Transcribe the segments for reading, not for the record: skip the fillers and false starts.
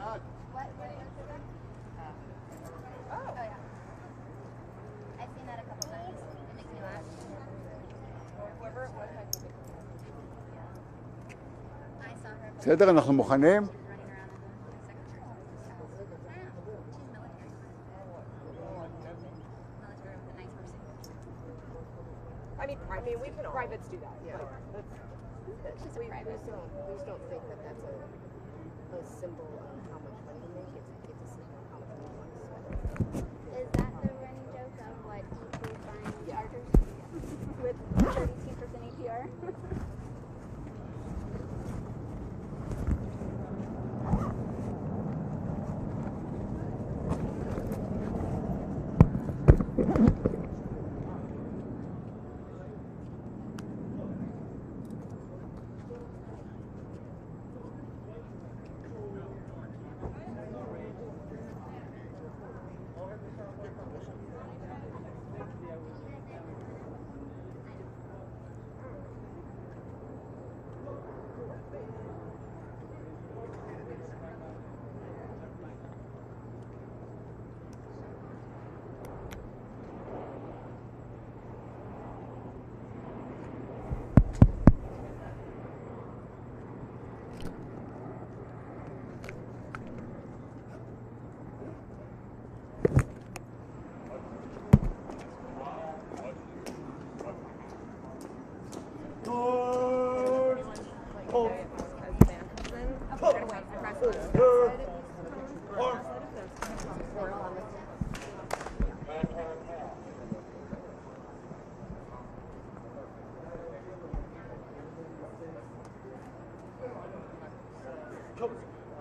What is it? Oh yeah. I've seen that a couple times. It makes me laugh. Whoever it was, I saw her. בסדר, אנחנו מוכנים? I mean, we privates do that. Yeah. We just don't think that that's a symbol of how much money you make. It's a symbol of how much money you want to spend. Is that the running joke of what EP buying chargers with 32% APR?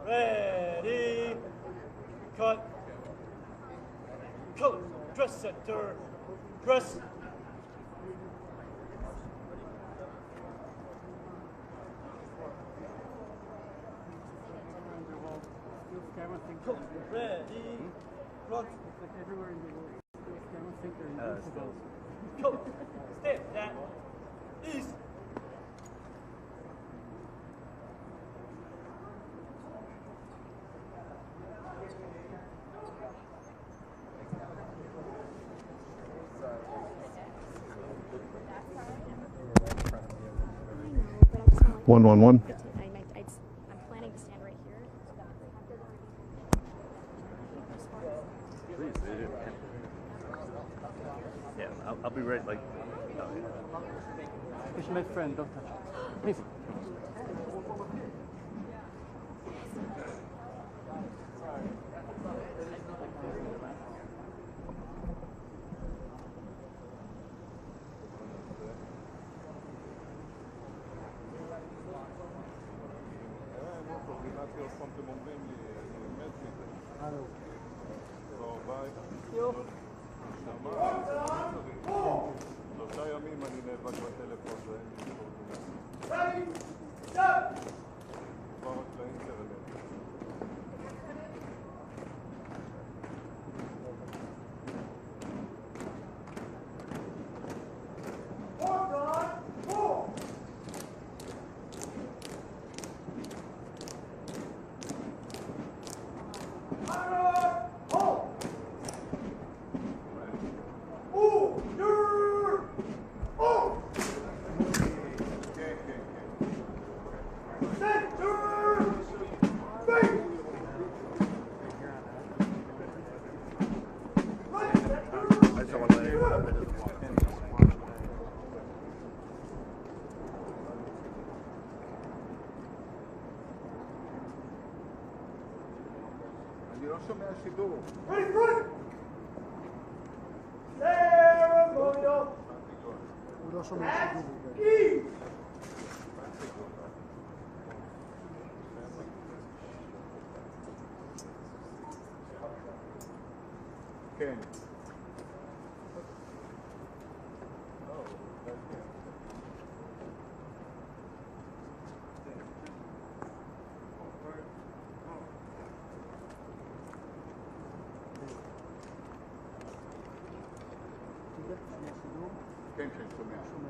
Ready, cut, color, dress center, dress. Ready, front. It's like everywhere in the world. Cameras think they're invisible. Color, stand, that, east. One. I'm planning to stand right here. Please, yeah, I'll be right. Like, Push my friend, don't touch it. Please. כן. כן, כן, שומע.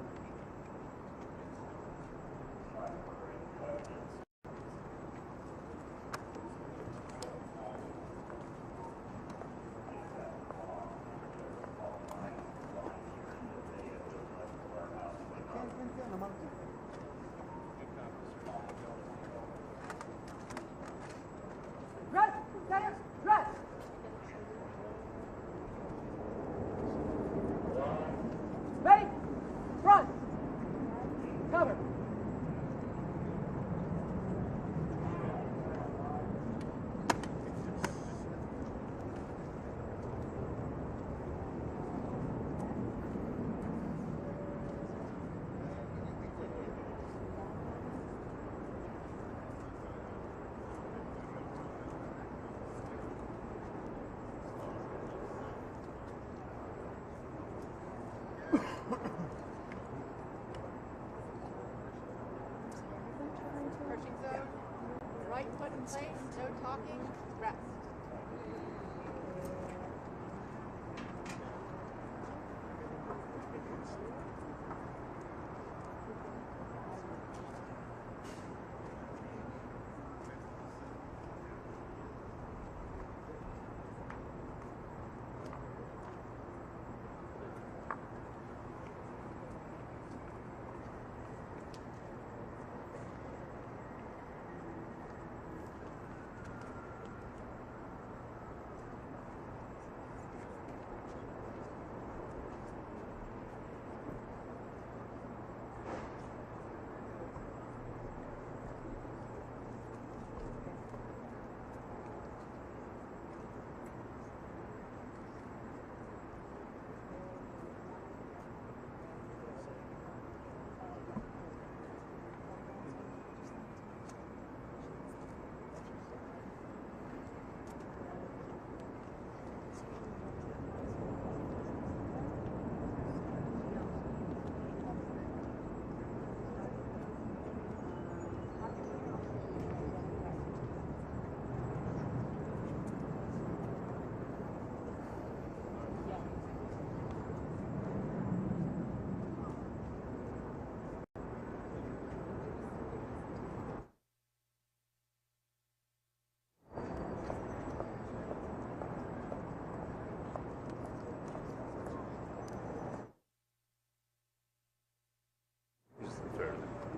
Right foot in place, no talking, rest.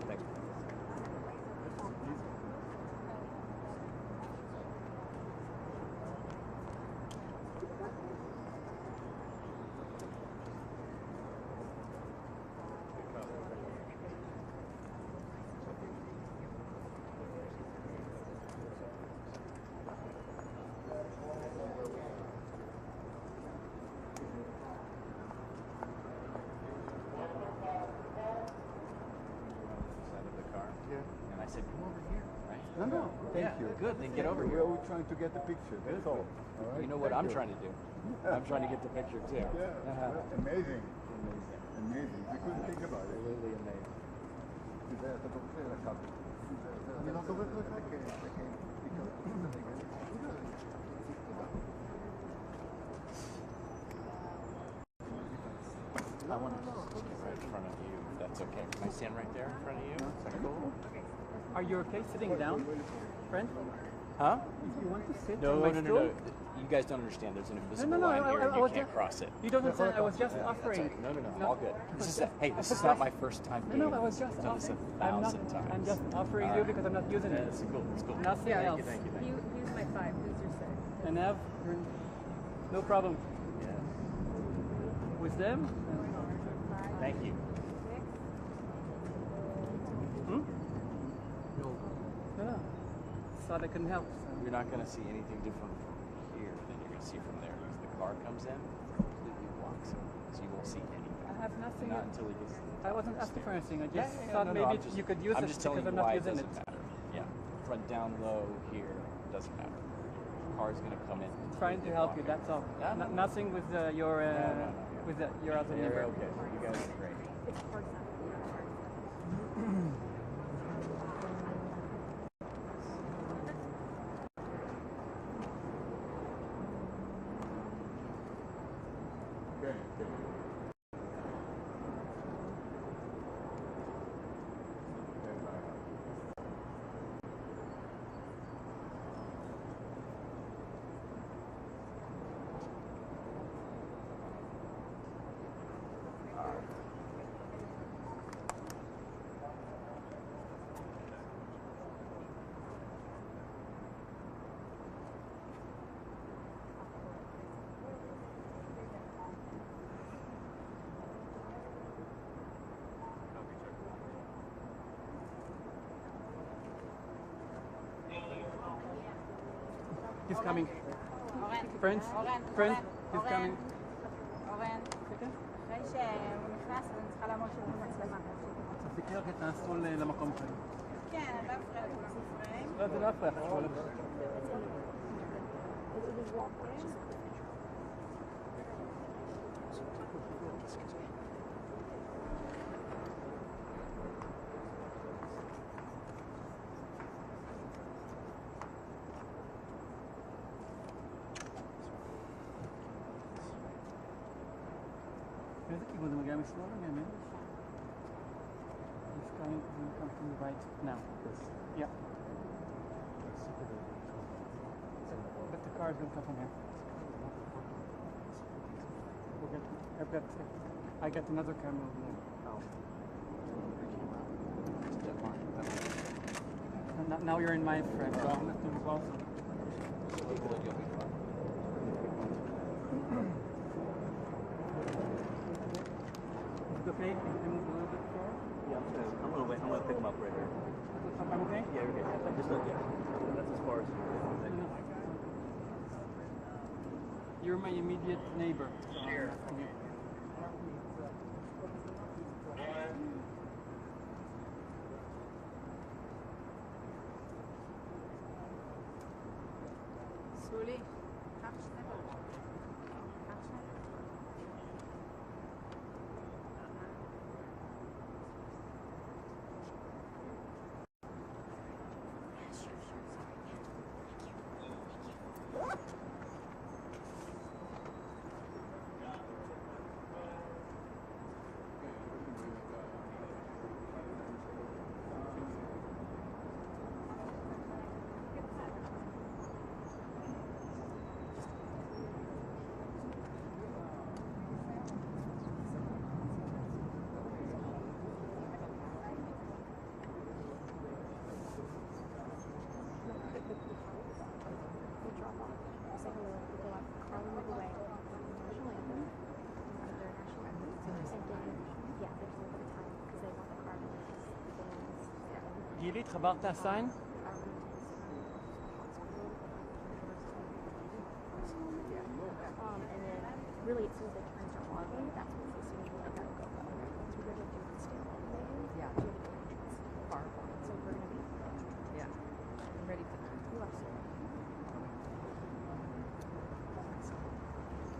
Thanks. And I said, come over here, right? No, thank you. Good, then get over We're here. all trying to get the picture, that's all. All right? You know what Thank I'm trying to do? I'm trying to get the picture too. Yeah, amazing. Amazing. Amazing. We couldn't think about it. Absolutely amazing. אתה רוצה לקחת. אני לא דובר לך. I want to get right in front of you, if that's okay. Can I stand right there in front of you? Is that cool? Are you okay sitting down, friend? Huh? If you want to sit No, on my no, no, stool? no. You guys don't understand. There's an invisible No, line here, and I you was can't just- cross it. You don't understand. I was just That's offering. all right. No, all good. This is this is not my first time No, doing I was just I've done this offering. 1,000 times. I'm just offering All you right. because I'm not using it. That's cool. That's cool. Nothing Thank else. you, thank you, thank you. Use my 5, who's your 6? And have no problem Yeah. with them. Thank you. Hmm? No. Thought I couldn't help. You're not going to see anything different from here than you're going to see from there. Because the car comes in, completely blocks it. So you won't see anything. I have nothing. Not until he gets to the I wasn't asking for anything. I Yeah, just yeah, thought no, maybe I'm just- you could use I'm it just telling because you I'm why not it using doesn't it. matter. Yeah. Front, down, low, here, doesn't matter. Car's going to come in. Trying to help you. That's all. Yeah, no, no. Nothing with your no. with your other You're neighbor. okay. You guys are great. It's hard stuff. כן, כן. He's coming. אורן, Friends, אורן, friends, אורן, he's אורן, coming. אורן, אחרי שהוא נכנס, אז אני צריכה לעמוד שוב במצלמה. אז תקחי רק את הסטול למקום שלו. כן, אני לא אפריע לכולם בפריים. לא, זה לא הפריע. חשוב. Going slower, maybe. It's going to come to the right now. Yeah. But the car is going to come from here. I got another camera over there. And now you're in my frame, so I'm lifting as well. Is it okay? Can you move a little bit forward? Yeah, I'm gonna wait. I'm gonna pick him up right here. I'm okay? Yeah, you're okay. Just yeah. That's as far as. You're my immediate neighbor. Sure. Slowly. Giri, התחברת לסיין? And then really as soon as they turn start logging, that's when as soon as I gotta go. So we're gonna do the stay long. Yeah. To the entrance. Far. So we're gonna be Yeah. I'm ready for that. you are so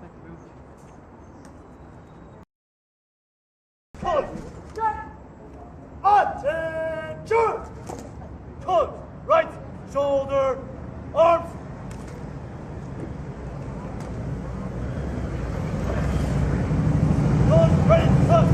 Thank you. Attention! Turn right shoulder, arms. Turn ready, turn.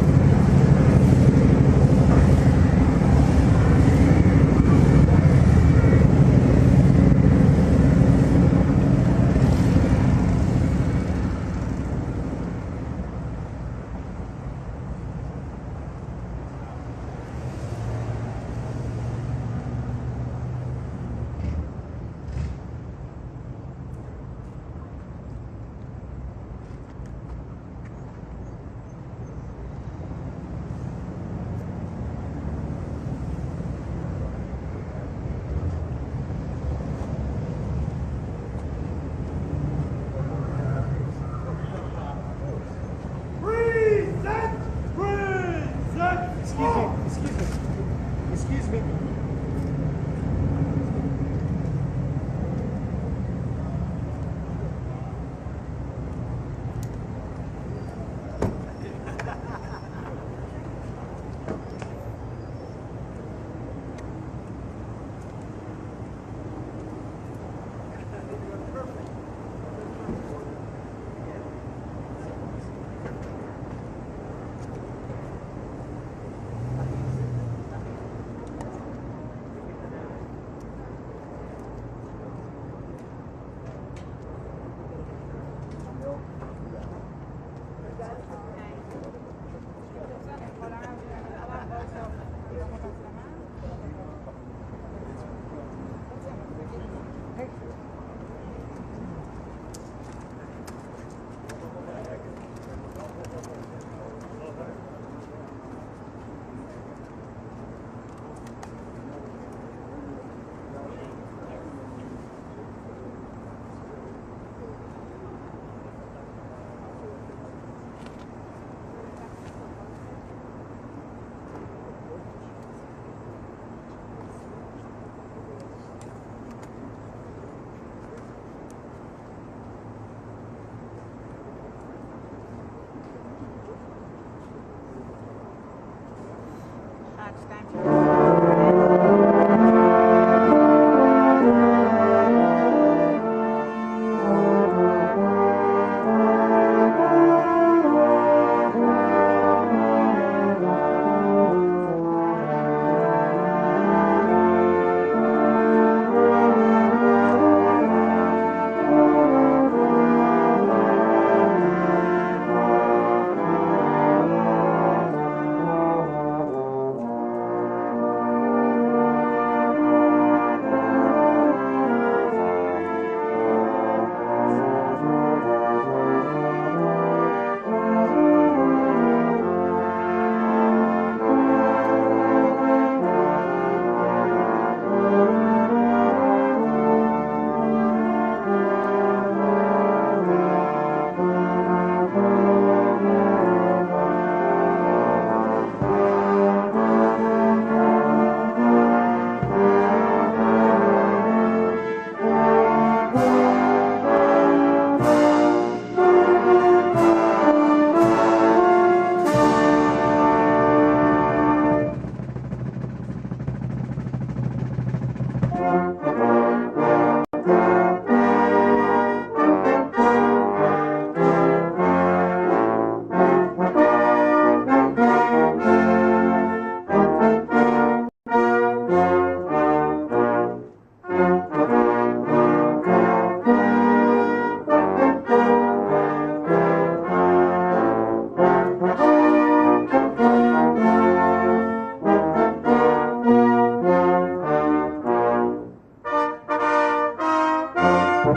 Hold,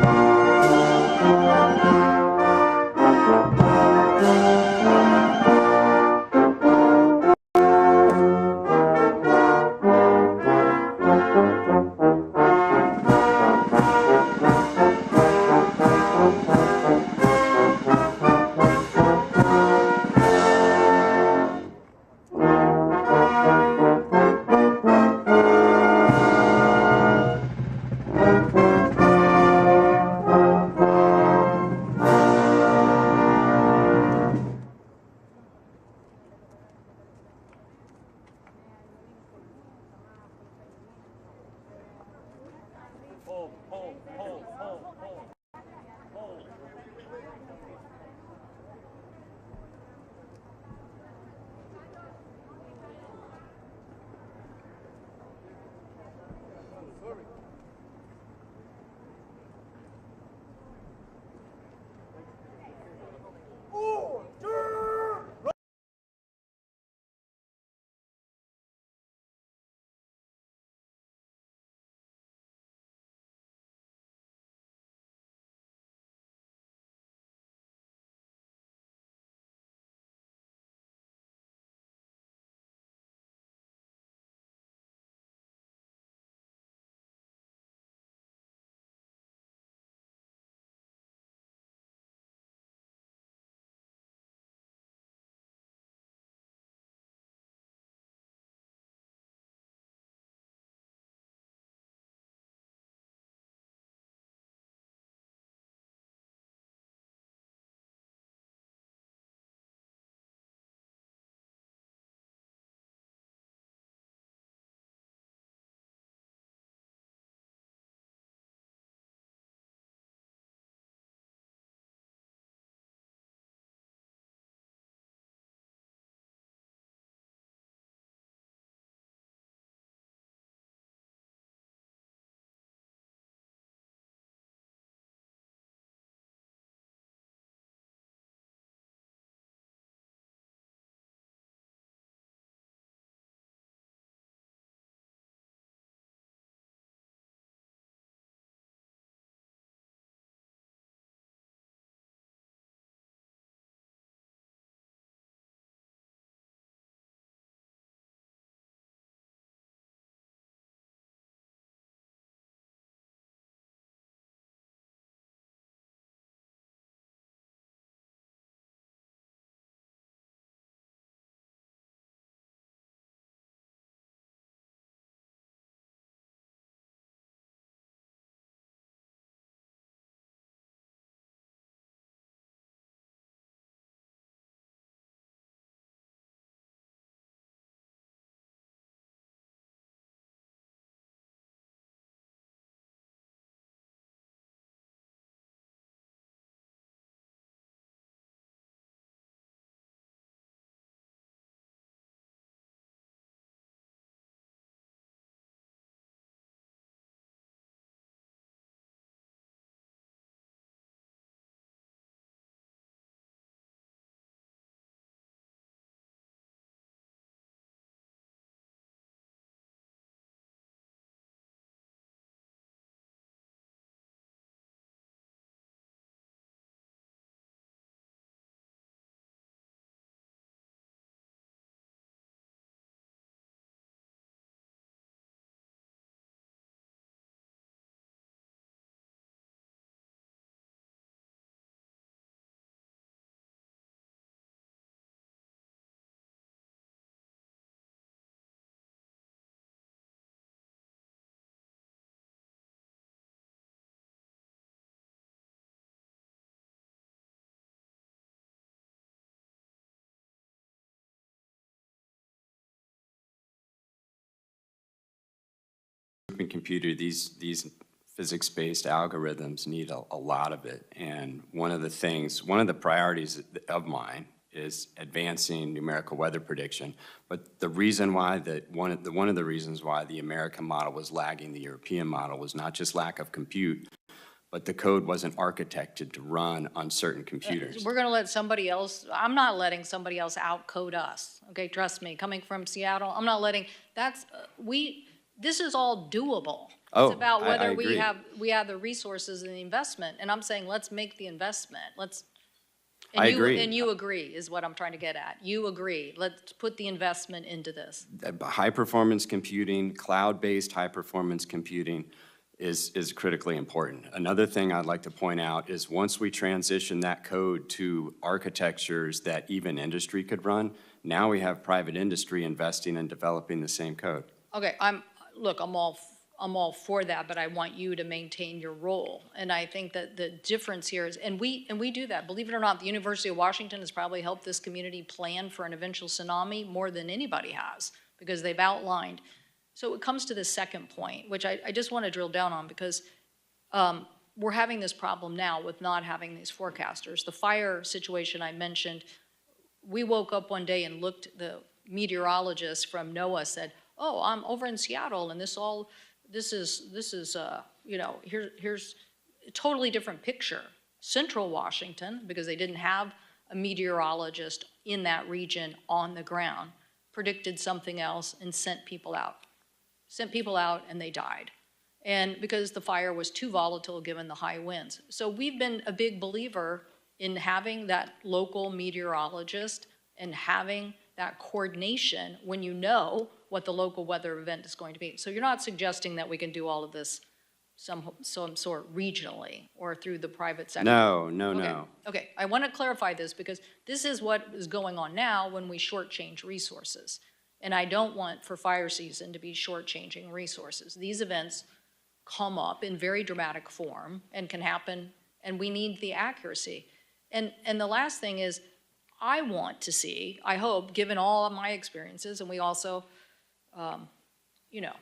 hold, hold, hold, hold, hold. Computer, these physics-based algorithms need a lot of it. And one of the priorities of mine is advancing numerical weather prediction. But the reason why one of the reasons why the American model was lagging the European model was not just lack of compute, but the code wasn't architected to run on certain computers. We're going to let somebody else, I'm not letting somebody else outcode us. Okay, trust me, coming from Seattle, I'm not letting, this is all doable. Oh, It's about I whether agree. we have the resources and the investment. And I'm saying, let's make the investment. I agree. And you agree, is what I'm trying to get at. You agree. Let's put the investment into this. High-performance computing, cloud-based high-performance computing is critically important. Another thing I'd like to point out is once we transition that code to architectures that even industry could run, now we have private industry investing and developing the same code. Okay, I'm all for that, but I want you to maintain your role. And I think that the difference here is, and we do that. Believe it or not, the University of Washington has probably helped this community plan for an eventual tsunami more than anybody has, because they've outlined. So it comes to the second point, which I just want to drill down on, because we're having this problem now with not having these forecasters. The fire situation I mentioned, we woke up one day and looked, the meteorologist from NOAA said, oh, I'm over in Seattle, and this is you know, here's a totally different picture. Central Washington, because they didn't have a meteorologist in that region on the ground, predicted something else and sent people out. Sent people out and they died. And because the fire was too volatile given the high winds. So we've been a big believer in having that local meteorologist and having that coordination when you know what the local weather event is going to be. So you're not suggesting that we can do all of this some sort regionally or through the private sector? No. Okay, I want to clarify this because this is what is going on now when we shortchange resources. And I don't want for fire season to be shortchanging resources. These events come up in very dramatic form and can happen, and we need the accuracy. And the last thing is, I want to see, I hope, given all of my experiences, and we also, you know,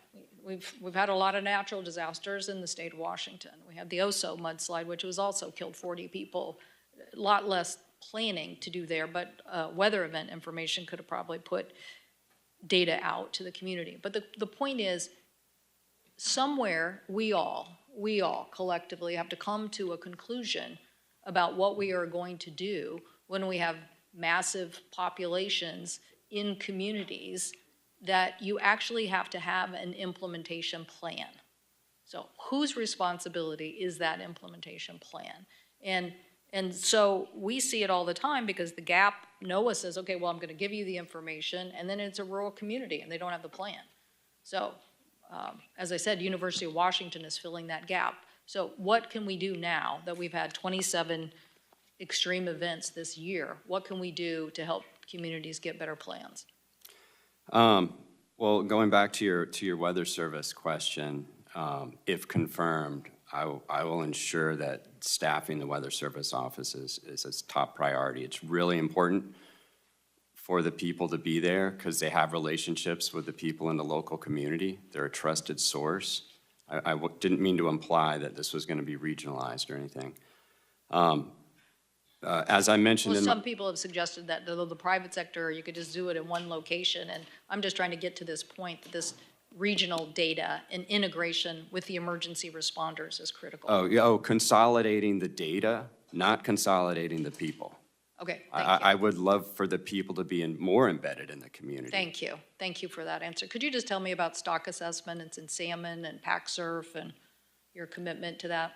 we've had a lot of natural disasters in the state of Washington. We had the Oso mudslide, which was also killed 40 people. A lot less planning to do there, but weather event information could have probably put data out to the community. But the point is, somewhere we all collectively have to come to a conclusion about what we are going to do when we have massive populations in communities that you actually have to have an implementation plan. So whose responsibility is that implementation plan? And so we see it all the time because the gap, NOAA says, okay, well, I'm going to give you the information, and then it's a rural community and they don't have the plan. So as I said, University of Washington is filling that gap. So what can we do now that we've had 27 extreme events this year? What can we do to help communities get better plans? Well, going back to your weather service question, if confirmed, I will ensure that staffing the weather service offices is its top priority. It's really important for the people to be there because they have relationships with the people in the local community. They're a trusted source. I didn't mean to imply that this was going to be regionalized or anything. As I mentioned, well, some people have suggested that the private sector, you could just do it in one location, and I'm just trying to get to this point that this regional data and integration with the emergency responders is critical. Consolidating the data, not consolidating the people. Okay, thank you. I would love for the people to be more embedded in the community. Thank you. Thank you for that answer. Could you just tell me about stock assessment? It's in salmon and pack surf and your commitment to that.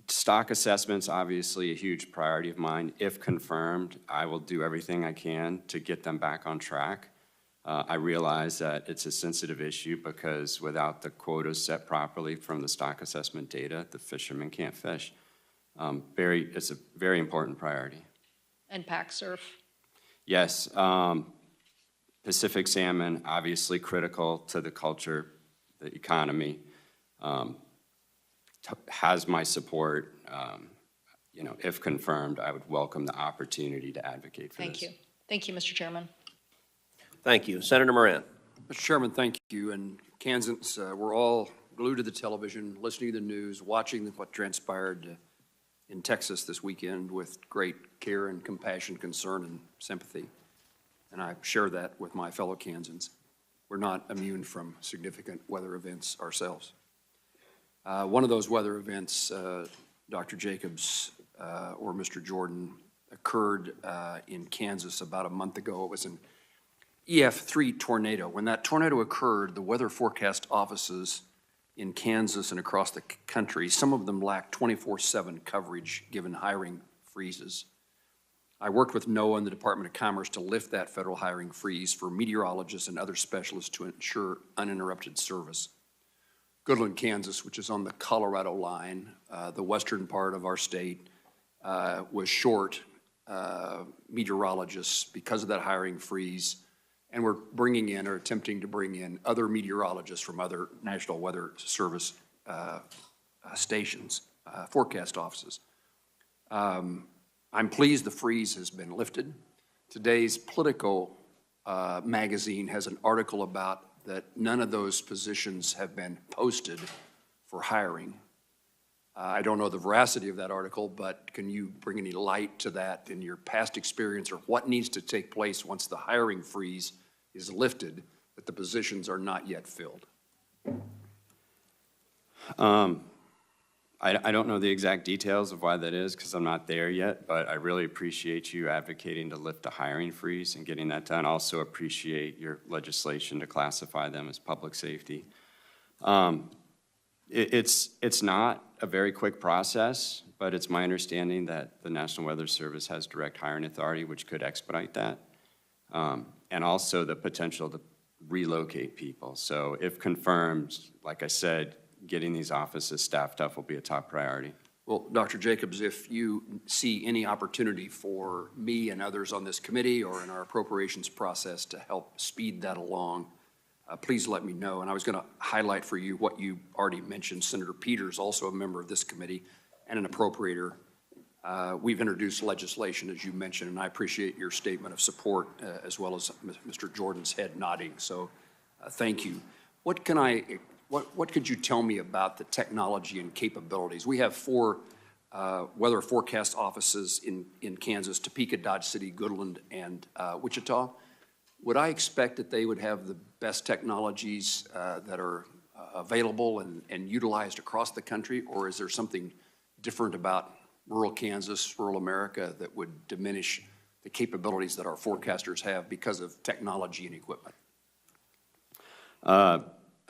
Stock assessment's obviously a huge priority of mine. If confirmed, I will do everything I can to get them back on track. I realize that it's a sensitive issue because without the quotas set properly from the stock assessment data, the fishermen can't fish. It's a very important priority. And pack surf? Yes. Pacific salmon, obviously critical to the culture, the economy, has my support. You know, if confirmed, I would welcome the opportunity to advocate for this. Thank you. Thank you, Mr. Chairman. Thank you. Senator Moran. Mr. Chairman, thank you. And Kansans, we're all glued to the television, listening to the news, watching what transpired in Texas this weekend with great care and compassion, concern, and sympathy. And I share that with my fellow Kansans. We're not immune from significant weather events ourselves. One of those weather events, Dr. Jacobs or Mr. Jordan, occurred in Kansas about a month ago. It was an EF3 tornado. When that tornado occurred, the weather forecast offices in Kansas and across the country, some of them lacked 24/7 coverage given hiring freezes. I worked with NOAA and the Department of Commerce to lift that federal hiring freeze for meteorologists and other specialists to ensure uninterrupted service. Goodland, Kansas, which is on the Colorado line, the western part of our state, was short meteorologists because of that hiring freeze, and we're bringing in or attempting to bring in other meteorologists from other National Weather Service stations, forecast offices. I'm pleased the freeze has been lifted. Today's Politico magazine has an article about that none of those positions have been posted for hiring. I don't know the veracity of that article, but can you bring any light to that in your past experience, or what needs to take place once the hiring freeze is lifted that the positions are not yet filled? I don't know the exact details of why that is because I'm not there yet, but I really appreciate you advocating to lift a hiring freeze and getting that done. Also appreciate your legislation to classify them as public safety. It's not a very quick process, but it's my understanding that the National Weather Service has direct hiring authority, which could expedite that, and also the potential to relocate people. So if confirmed, like I said, getting these offices staffed up will be a top priority. Well, Dr. Jacobs, if you see any opportunity for me and others on this committee or in our appropriations process to help speed that along, please let me know. And I was going to highlight for you what you already mentioned. Senator Peters, also a member of this committee and an appropriator. We've introduced legislation, as you mentioned, and I appreciate your statement of support, as well as Mr. Jordan's head nodding. So thank you. What could you tell me about the technology and capabilities? We have 4 weather forecast offices in Kansas: Topeka, Dodge City, Goodland, and Wichita. Would I expect that they would have the best technologies that are available and utilized across the country, or is there something different about rural Kansas, rural America, that would diminish the capabilities that our forecasters have because of technology and equipment?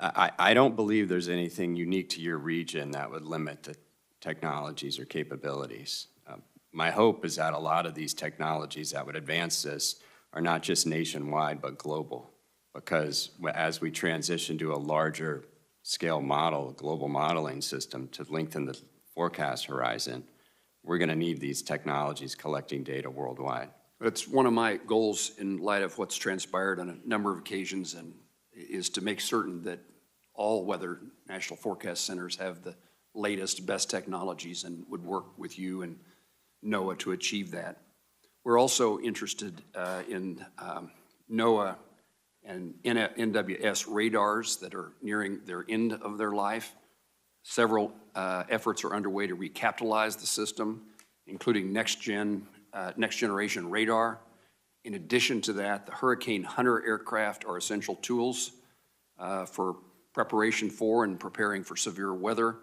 I don't believe there's anything unique to your region that would limit the technologies or capabilities. My hope is that a lot of these technologies that would advance this are not just nationwide, but global. Because as we transition to a larger scale model, global modeling system to lengthen the forecast horizon, we're gonna need these technologies collecting data worldwide. It's one of my goals in light of what's transpired on a number of occasions, and is to make certain that all weather national forecast centers have the latest, best technologies, and would work with you and NOAA to achieve that. We're also interested in NOAA and NWS radars that are nearing their end of their life. Several efforts are underway to recapitalize the system, including next generation radar. In addition to that, the Hurricane Hunter aircraft are essential tools for preparation for and preparing for severe weather,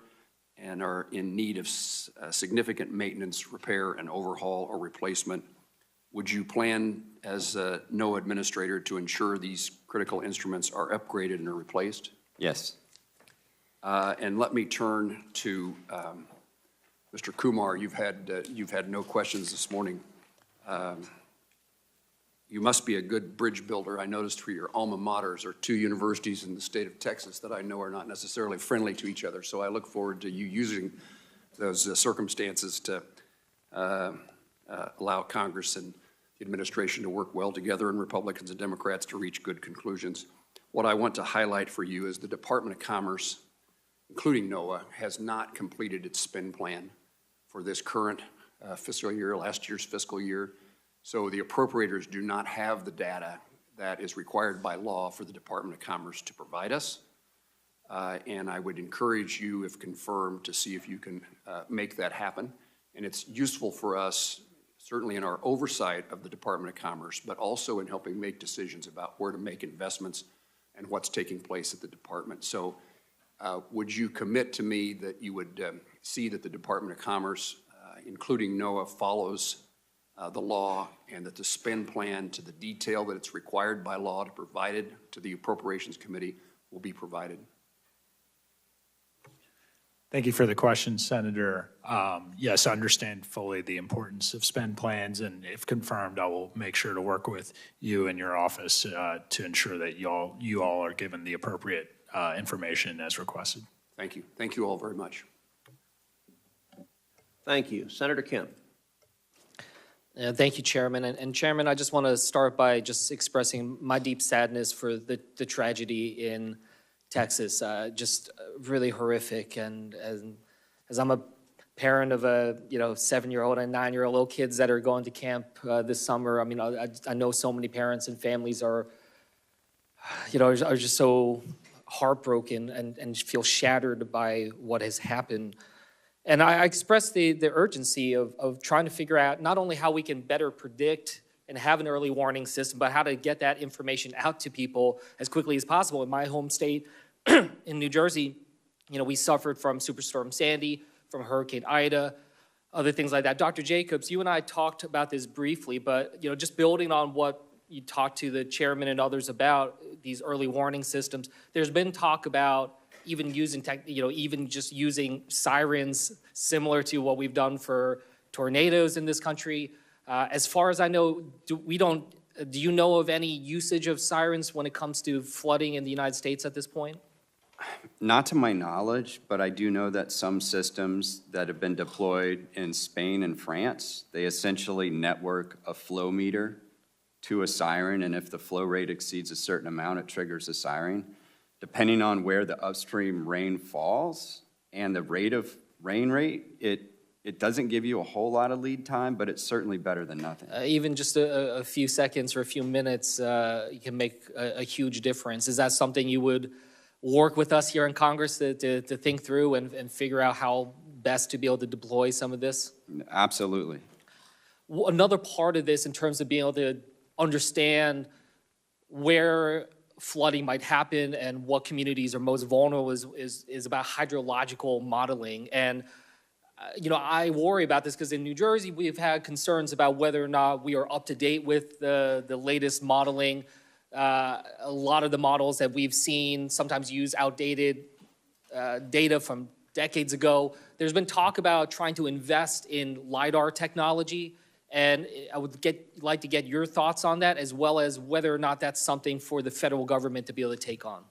and are in need of significant maintenance, repair, and overhaul or replacement. Would you plan, as a NOAA administrator, to ensure these critical instruments are upgraded and are replaced? Yes. And let me turn to Mr. Kumar. You've had no questions this morning. You must be a good bridge builder. I noticed for your alma maters are 2 universities in the state of Texas that I know are not necessarily friendly to each other. So I look forward to you using those circumstances to allow Congress and the administration to work well together, and Republicans and Democrats to reach good conclusions. What I want to highlight for you is the Department of Commerce, including NOAA, has not completed its spend plan for this current fiscal year, last year's fiscal year. So the appropriators do not have the data that is required by law for the Department of Commerce to provide us. And I would encourage you, if confirmed, to see if you can make that happen. And it's useful for us, certainly in our oversight of the Department of Commerce, but also in helping make decisions about where to make investments and what's taking place at the department. So would you commit to me that you would see that the Department of Commerce, including NOAA, follows the law, and that the spend plan to the detail that it's required by law to provide it to the Appropriations Committee will be provided? Thank you for the question, Senator. Yes, I understand fully the importance of spend plans, and if confirmed, I will make sure to work with you and your office to ensure that you all are given the appropriate information as requested. Thank you. Thank you all very much. Thank you. Senator Kim. Thank you, Chairman. And Chairman, I just want to start by just expressing my deep sadness for the tragedy in Texas. Just really horrific. And as I'm a parent of a 7-year-old and 9-year-old little kids that are going to camp this summer, I mean, I know so many parents and families are just so heartbroken and feel shattered by what has happened. And I express the urgency of trying to figure out not only how we can better predict and have an early warning system, but how to get that information out to people as quickly as possible. In my home state, in New Jersey, we suffered from Superstorm Sandy, from Hurricane Ida, other things like that. Dr. Jacobs, you and I talked about this briefly, but just building on what you talked to the chairman and others about these early warning systems, there's been talk about even using even just using sirens similar to what we've done for tornadoes in this country. As far as I know, do you know of any usage of sirens when it comes to flooding in the United States at this point? Not to my knowledge, but I do know that some systems that have been deployed in Spain and France, they essentially network a flow meter to a siren, and if the flow rate exceeds a certain amount, it triggers a siren. Depending on where the upstream rain falls and the rain rate, it doesn't give you a whole lot of lead time, but it's certainly better than nothing. Even just a few seconds or a few minutes you can make a huge difference. Is that something you would work with us here in Congress to think through and figure out how best to be able to deploy some of this? Absolutely. Another part of this in terms of being able to understand where flooding might happen and what communities are most vulnerable is about hydrological modeling. And I worry about this because in New Jersey, we've had concerns about whether or not we are up to date with the latest modeling. A lot of the models that we've seen sometimes use outdated data from decades ago. There's been talk about trying to invest in LiDAR technology, and I would like to get your thoughts on that, as well as whether or not that's something for the federal government to be able to take on.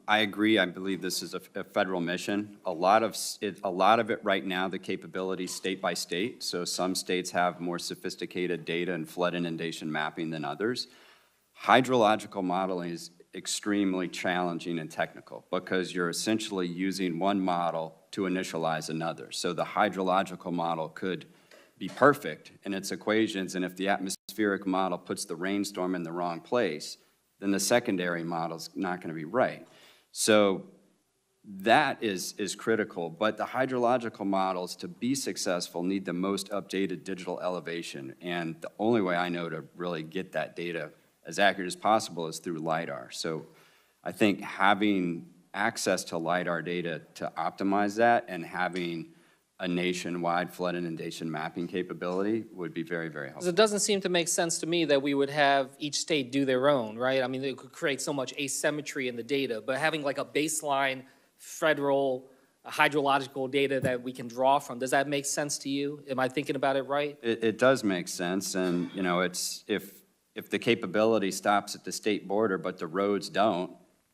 I agree. I believe this is a federal mission. A lot of it right now, the capability state by state. So some states have more sophisticated data and flood inundation mapping than others. Hydrological modeling is extremely challenging and technical because you're essentially using one model to initialize another. So the hydrological model could be perfect in its equations, and if the atmospheric model puts the rainstorm in the wrong place, then the secondary model's not going to be right. So that is critical, but the hydrological models, to be successful, need the most updated digital elevation, and the only way I know to really get that data as accurate as possible is through LiDAR. So I think having access to LiDAR data to optimize that and having a nationwide flood inundation mapping capability would be very, very helpful. It doesn't seem to make sense to me that we would have each state do their own, right? I mean, it could create so much asymmetry in the data, but having like a baseline federal hydrological data that we can draw from, does that make sense to you? Am I thinking about it right? It does make sense, and it's if the capability stops at the state border but the roads don't,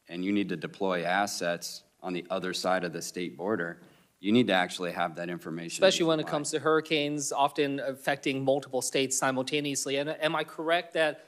and you need to deploy assets on the other side of the state border, you need to actually have that information. Especially when it comes to hurricanes often affecting multiple states simultaneously. And am I correct that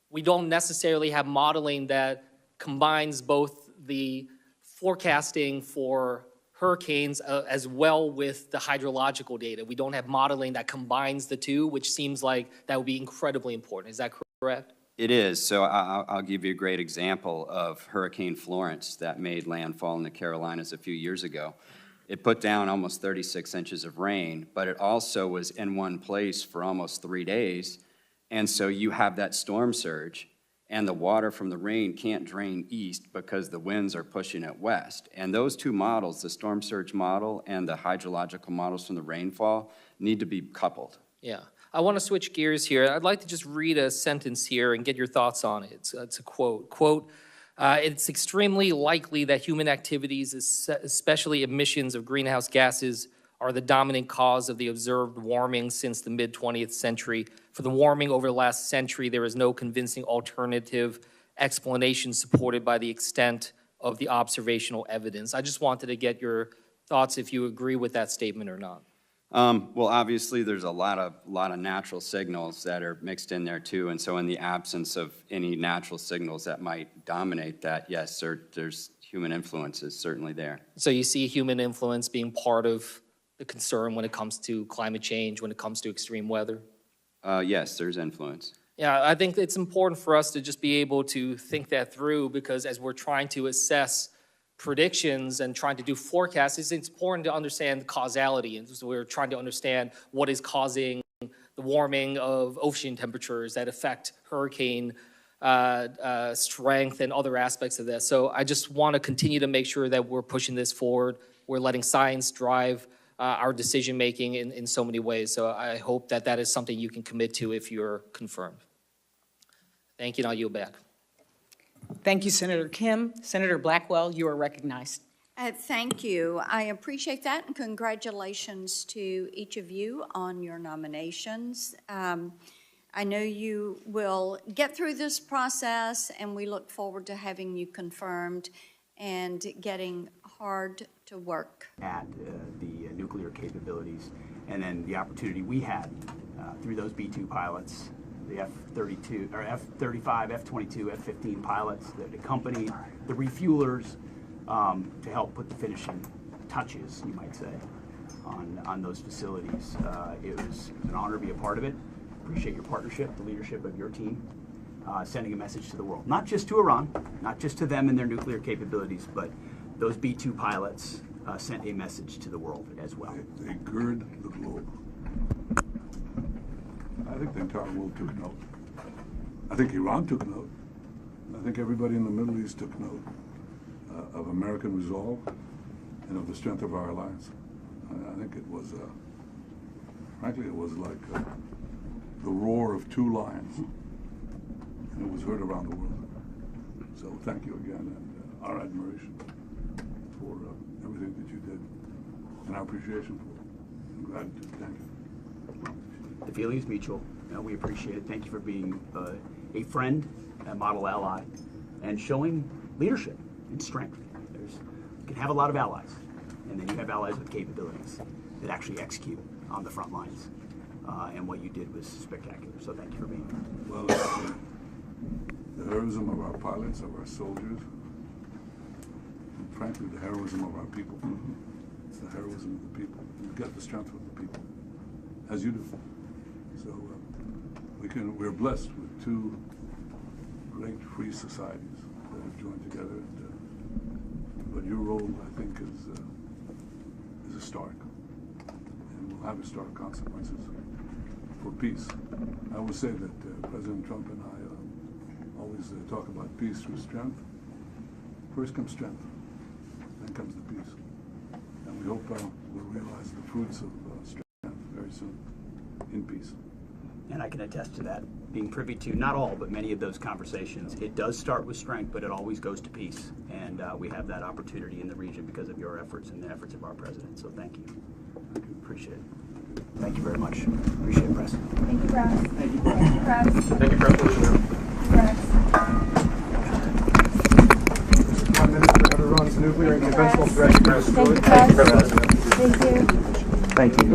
we don't necessarily have modeling that combines both the forecasting for hurricanes as well with the hydrological data? We don't have modeling that combines the two, which seems like that would be incredibly important. Is that correct? It is. So I'll give you a great example of Hurricane Florence that made landfall in the Carolinas a few years ago. It put down almost 36 inches of rain, but it also was in one place for almost 3 days. And so you have that storm surge, and the water from the rain can't drain east because the winds are pushing it west. And those two models, the storm surge model and the hydrological models from the rainfall, need to be coupled. Yeah. I want to switch gears here. I'd like to just read a sentence here and get your thoughts on it. It's a quote. Quote, it's extremely likely that human activities, especially emissions of greenhouse gases, are the dominant cause of the observed warming since the mid-20th century. For the warming over the last century, there is no convincing alternative explanation supported by the extent of the observational evidence. I just wanted to get your thoughts if you agree with that statement or not. Well, obviously, there's a lot of natural signals that are mixed in there too, and so in the absence of any natural signals that might dominate that, yes, there's human influence is certainly there. So you see human influence being part of the concern when it comes to climate change, when it comes to extreme weather? Yes, there's influence. Yeah, I think it's important for us to just be able to think that through, because as we're trying to assess predictions and trying to do forecasts, it's important to understand the causality. And so we're trying to understand what is causing the warming of ocean temperatures that affect hurricane strength and other aspects of that. So I just want to continue to make sure that we're pushing this forward. We're letting science drive our decision-making in so many ways. So I hope that that is something you can commit to if you're confirmed. Thank you, and I'll yield back. Thank you, Senator Kim. Senator Blackwell, you are recognized. Thank you. I appreciate that, and congratulations to each of you on your nominations. I know you will get through this process, and we look forward to having you confirmed and getting hard to work. At the nuclear capabilities, and then the opportunity we had through those B-2 pilots, the F-32, or F-35, F-22, F-15 pilots that accompanied the refuelers to help put the finishing touches, you might say, on those facilities. It was an honor to be a part of it. Appreciate your partnership, the leadership of your team, sending a message to the world. Not just to Iran, not just to them and their nuclear capabilities, but those B-2 pilots sent a message to the world as well. They gird the globe. I think the entire world took note. I think Iran took note. I think everybody in the Middle East took note of American resolve and of the strength of our alliance. I think it was, frankly, it was like the roar of two lions, and it was heard around the world. So thank you again, and our admiration for everything that you did, and our appreciation for it. And gratitude. Thank you. The feeling is mutual. We appreciate it. Thank you for being a friend, a model ally, and showing leadership and strength. You can have a lot of allies, and then you have allies with capabilities that actually execute on the front lines. And what you did was spectacular. So thank you for being here. Well, the heroism of our pilots, of our soldiers, and frankly, the heroism of our people. It's the heroism of the people. You get the strength of the people, as you do. So we're blessed with two great free societies that have joined together. But your role, I think, is historic, and will have historic consequences for peace. I would say that President Trump and I always talk about peace through strength. First comes strength, then comes the peace. And we hope we'll realize the fruits of strength very soon in peace. And I can attest to that, being privy to not all, but many of those conversations. It does start with strength, but it always goes to peace. And we have that opportunity in the region because of your efforts and the efforts of our president. So thank you. Appreciate it. Thank you very much. Appreciate it, Press. Thank you, Press. Thank you, Press. Thank you, Press. Prime Minister of Iran's nuclear and conventional threats. Thank you, Press. Thank you. Thank you.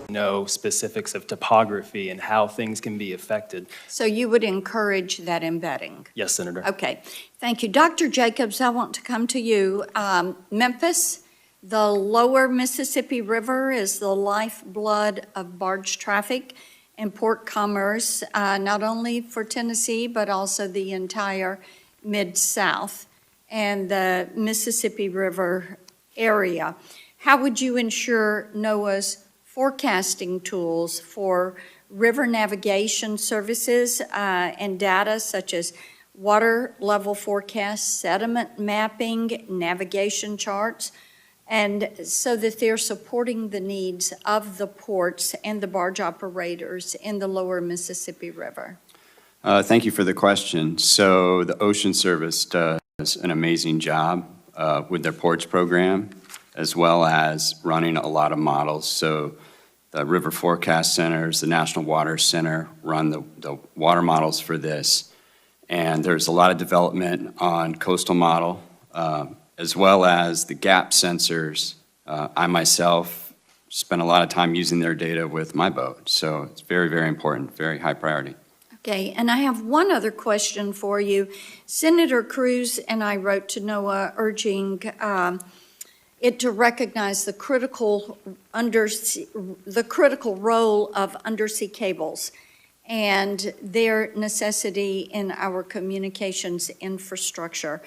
know specifics of topography and how things can be affected. So you would encourage that embedding? Yes, Senator. Okay, thank you. Dr. Jacobs, I want to come to you. Memphis, the lower Mississippi River is the lifeblood of barge traffic and port commerce, not only for Tennessee, but also the entire Mid-South and the Mississippi River area. How would you ensure NOAA's forecasting tools for river navigation services and data such as water level forecasts, sediment mapping, navigation charts, and so that they're supporting the needs of the ports and the barge operators in the lower Mississippi River? Thank you for the question. So the Ocean Service does an amazing job with their ports program, as well as running a lot of models. So the River Forecast Centers, the National Water Center run the water models for this. And there's a lot of development on coastal model, as well as the gap sensors. I myself spent a lot of time using their data with my boat. So it's very, very important, very high priority. Okay, and I have one other question for you. Senator Cruz and I wrote to NOAA urging it to recognize the critical role of undersea cables and their necessity in our communications infrastructure.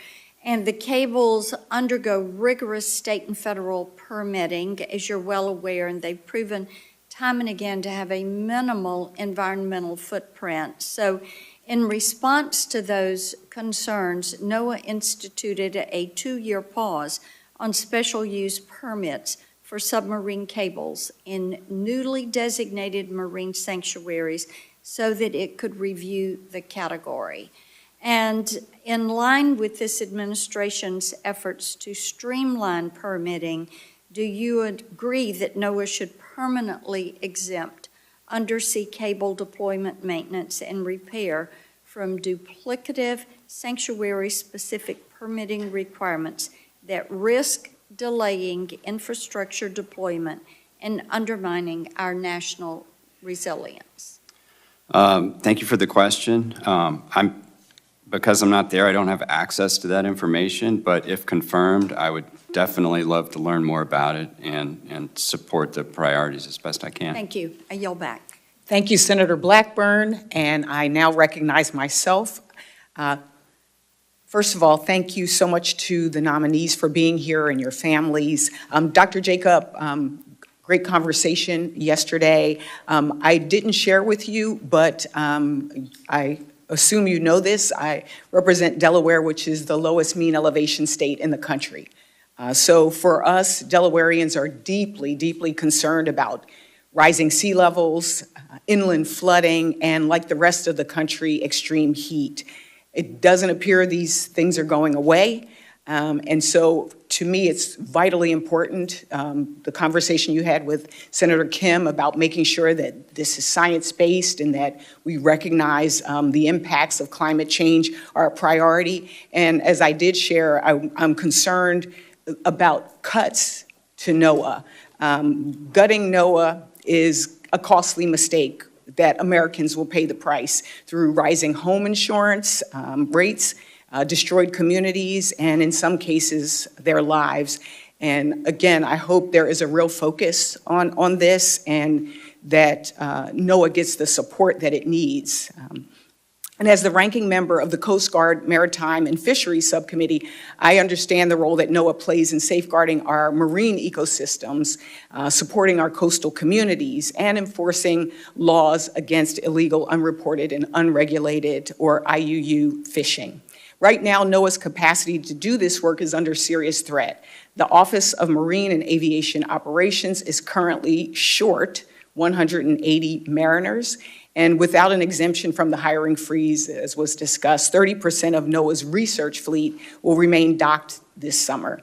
And the cables undergo rigorous state and federal permitting, as you're well aware, and they've proven time and again to have a minimal environmental footprint. So in response to those concerns, NOAA instituted a 2-year pause on special use permits for submarine cables in newly designated marine sanctuaries so that it could review the category. And in line with this administration's efforts to streamline permitting, do you agree that NOAA should permanently exempt undersea cable deployment, maintenance, and repair from duplicative sanctuary-specific permitting requirements that risk delaying infrastructure deployment and undermining our national resilience? Thank you for the question. Because I'm not there, I don't have access to that information, but if confirmed, I would definitely love to learn more about it and support the priorities as best I can. Thank you. I yield back. Thank you, Senator Blackburn, and I now recognize myself. First of all, thank you so much to the nominees for being here and your families. Dr. Jacob, great conversation yesterday. I didn't share with you, but I assume you know this. I represent Delaware, which is the lowest mean elevation state in the country. So for us, Delawareans are deeply, deeply concerned about rising sea levels, inland flooding, and like the rest of the country, extreme heat. It doesn't appear these things are going away. And so to me, it's vitally important, the conversation you had with Senator Kim about making sure that this is science-based and that we recognize the impacts of climate change are a priority. And as I did share, I'm concerned about cuts to NOAA. Gutting NOAA is a costly mistake that Americans will pay the price through rising home insurance rates, destroyed communities, and in some cases, their lives. And again, I hope there is a real focus on this and that NOAA gets the support that it needs. And as the ranking member of the Coast Guard Maritime and Fisheries Subcommittee, I understand the role that NOAA plays in safeguarding our marine ecosystems, supporting our coastal communities, and enforcing laws against illegal, unreported, and unregulated, or IUU, fishing. Right now, NOAA's capacity to do this work is under serious threat. The Office of Marine and Aviation Operations is currently short 180 mariners, and without an exemption from the hiring freeze, as was discussed, 30% of NOAA's research fleet will remain docked this summer.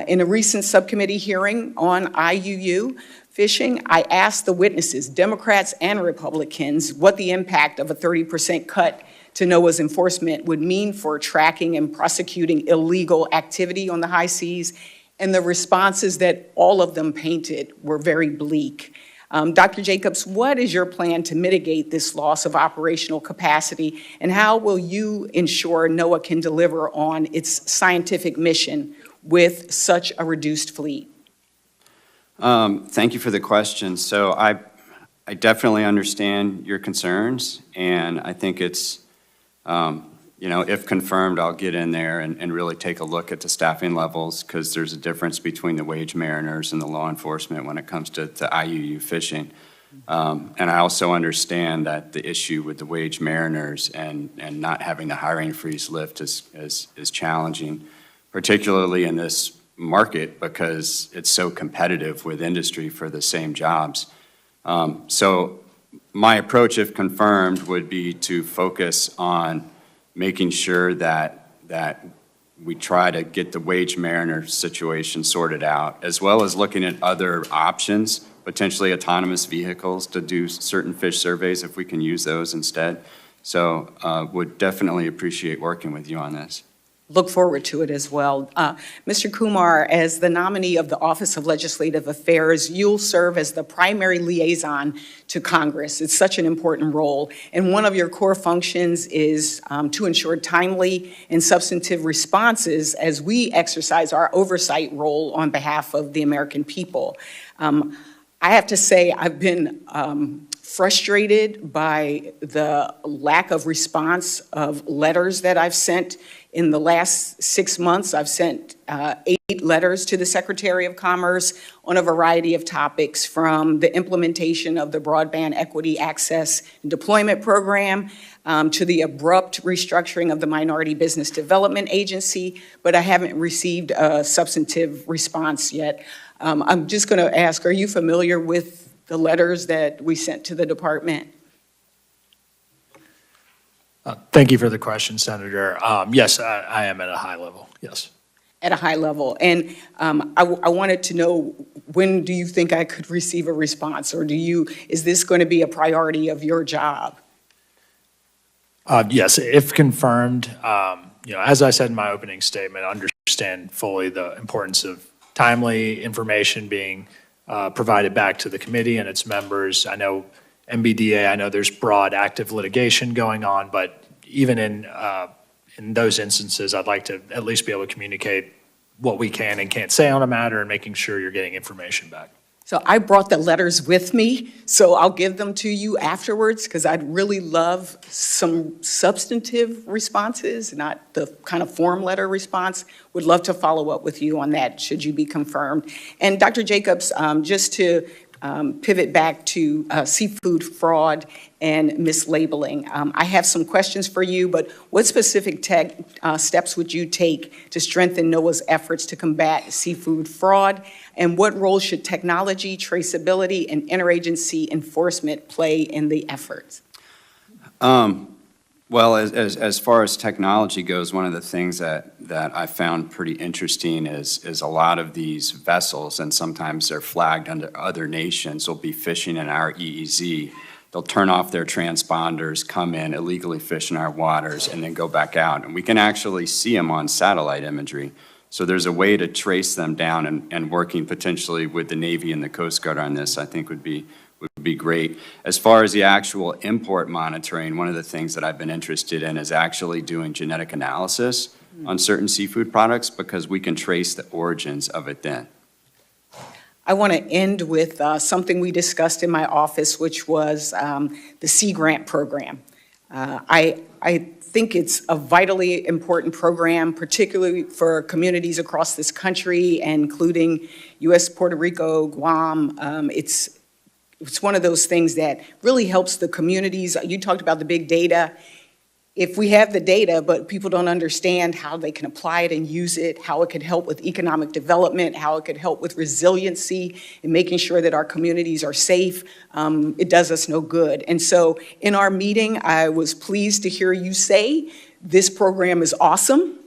In a recent subcommittee hearing on IUU fishing, I asked the witnesses, Democrats and Republicans, what the impact of a 30% cut to NOAA's enforcement would mean for tracking and prosecuting illegal activity on the high seas. and the responses that all of them painted were very bleak. Dr. Jacobs, what is your plan to mitigate this loss of operational capacity, and how will you ensure NOAA can deliver on its scientific mission with such a reduced fleet? Thank you for the question. So I definitely understand your concerns, and I think it's, you know, if confirmed, I'll get in there and really take a look at the staffing levels, because there's a difference between the wage mariners and the law enforcement when it comes to IUU fishing. And I also understand that the issue with the wage mariners and not having the hiring freeze lift is challenging, particularly in this market because it's so competitive with industry for the same jobs. So my approach, if confirmed, would be to focus on making sure that we try to get the wage mariner situation sorted out, as well as looking at other options, potentially autonomous vehicles to do certain fish surveys if we can use those instead. So would definitely appreciate working with you on this. Look forward to it as well. Mr. Kumar, as the nominee of the Office of Legislative Affairs, you'll serve as the primary liaison to Congress. It's such an important role. And one of your core functions is to ensure timely and substantive responses as we exercise our oversight role on behalf of the American people. I have to say, I've been frustrated by the lack of response of letters that I've sent. In the last 6 months, I've sent 8 letters to the Secretary of Commerce on a variety of topics, from the implementation of the Broadband Equity Access and Deployment Program to the abrupt restructuring of the Minority Business Development Agency, but I haven't received a substantive response yet. I'm just going to ask, are you familiar with the letters that we sent to the department? Thank you for the question, Senator. Yes, I am at a high level, yes. At a high level. And I wanted to know, when do you think I could receive a response? Or is this going to be a priority of your job? Yes, if confirmed, you know, as I said in my opening statement, I understand fully the importance of timely information being provided back to the committee and its members. I know MBDA, I know there's broad active litigation going on, but even in those instances, I'd like to at least be able to communicate what we can and can't say on a matter and making sure you're getting information back. So I brought the letters with me, so I'll give them to you afterwards, because I'd really love some substantive responses, not the kind of form letter response. Would love to follow up with you on that, should you be confirmed. And Dr. Jacobs, just to pivot back to seafood fraud and mislabeling. I have some questions for you, but what specific steps would you take to strengthen NOAA's efforts to combat seafood fraud? And what role should technology, traceability, and interagency enforcement play in the efforts? Well, as far as technology goes, one of the things that I found pretty interesting is a lot of these vessels, and sometimes they're flagged under other nations, will be fishing in our EEZ. They'll turn off their transponders, come in, illegally fish in our waters, and then go back out. And we can actually see them on satellite imagery. So there's a way to trace them down, and working potentially with the Navy and the Coast Guard on this, I think would be great. As far as the actual import monitoring, one of the things that I've been interested in is actually doing genetic analysis on certain seafood products, because we can trace the origins of it then. I want to end with something we discussed in my office, which was the Sea Grant program. I think it's a vitally important program, particularly for communities across this country, including U.S., Puerto Rico, Guam. It's one of those things that really helps the communities. You talked about the big data. If we have the data, but people don't understand how they can apply it and use it, how it could help with economic development, how it could help with resiliency and making sure that our communities are safe, it does us no good. And so in our meeting, I was pleased to hear you say, this program is awesome.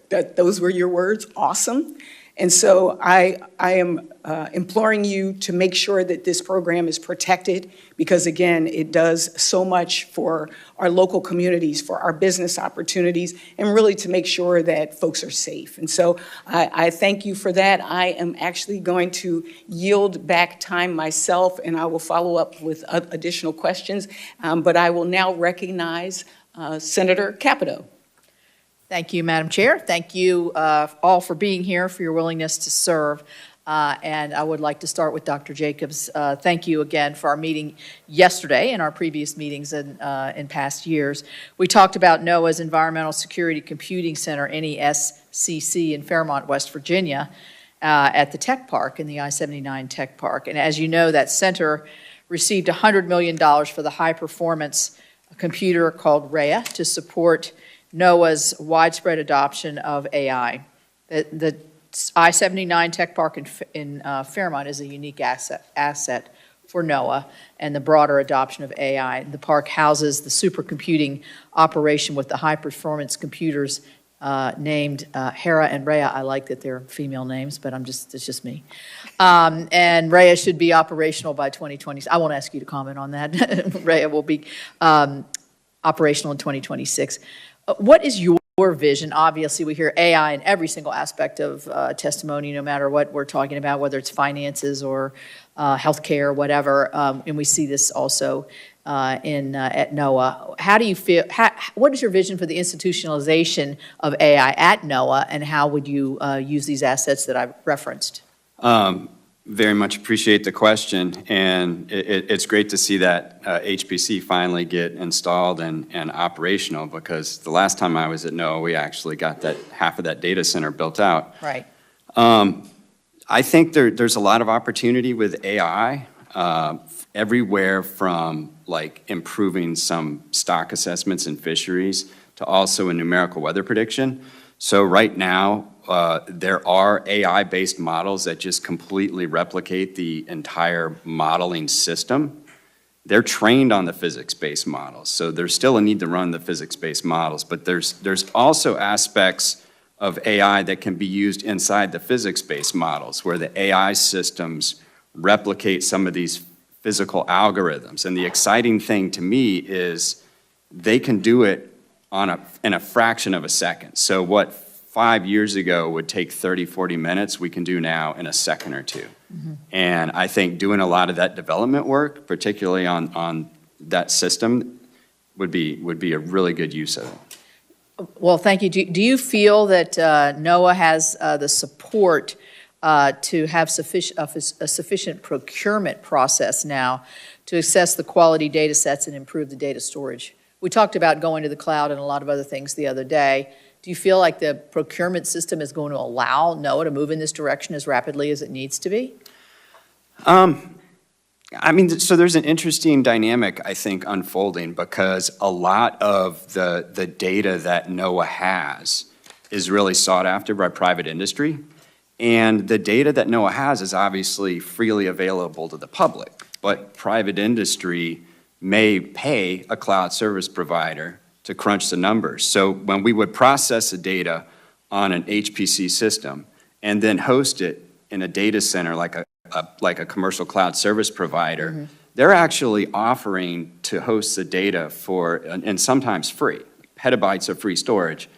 Those were your words, awesome. And so I am imploring you to make sure that this program is protected because, again, it does so much for our local communities, for our business opportunities, and really to make sure that folks are safe. And so I thank you for that. I am actually going to yield back time myself, and I will follow up with additional questions. But I will now recognize Senator Capito. Thank you, Madam Chair. Thank you all for being here, for your willingness to serve. And I would like to start with Dr. Jacobs. Thank you again for our meeting yesterday and our previous meetings in past years. We talked about NOAA's Environmental Security Computing Center, NESCC, in Fairmont, West Virginia, at the Tech Park, in the I-79 Tech Park. And as you know, that center received $100 million for the high-performance computer called Rhea to support NOAA's widespread adoption of AI. The I-79 Tech Park in Fairmont is a unique asset for NOAA and the broader adoption of AI. The park houses the supercomputing operation with the high-performance computers named Hera and Rhea. I like that they're female names, but it's just me. And Rhea should be operational by 2020. I won't ask you to comment on that. Rhea will be operational in 2026. What is your vision? Obviously, we hear AI in every single aspect of testimony, no matter what we're talking about, whether it's finances or healthcare or whatever, and we see this also at NOAA. How do you feel? What is your vision for the institutionalization of AI at NOAA, and how would you use these assets that I referenced? Very much appreciate the question, and it's great to see that HPC finally get installed and operational, because the last time I was at NOAA, we actually got that half of that data center built out. Right. I think there's a lot of opportunity with AI everywhere from like improving some stock assessments in fisheries to also in numerical weather prediction. So right now, there are AI-based models that just completely replicate the entire modeling system. They're trained on the physics-based models, so there's still a need to run the physics-based models, but there's also aspects of AI that can be used inside the physics-based models, where the AI systems replicate some of these physical algorithms. And the exciting thing to me is they can do it in a fraction of a second. So what 5 years ago would take 30, 40 minutes, we can do now in a second or two. Mm-hmm. And I think doing a lot of that development work, particularly on that system, would be a really good use of it. Well, thank you. Do you feel that NOAA has the support to have a sufficient procurement process now to assess the quality data sets and improve the data storage? We talked about going to the cloud and a lot of other things the other day. Do you feel like the procurement system is going to allow NOAA to move in this direction as rapidly as it needs to be? I mean, so there's an interesting dynamic, I think, unfolding, because a lot of the data that NOAA has is really sought after by private industry. And the data that NOAA has is obviously freely available to the public, but private industry may pay a cloud service provider to crunch the numbers. So when we would process the data on an HPC system and then host it in a data center like a commercial cloud service provider, mm-hmm. they're actually offering to host the data for, and sometimes free, petabytes of free storage,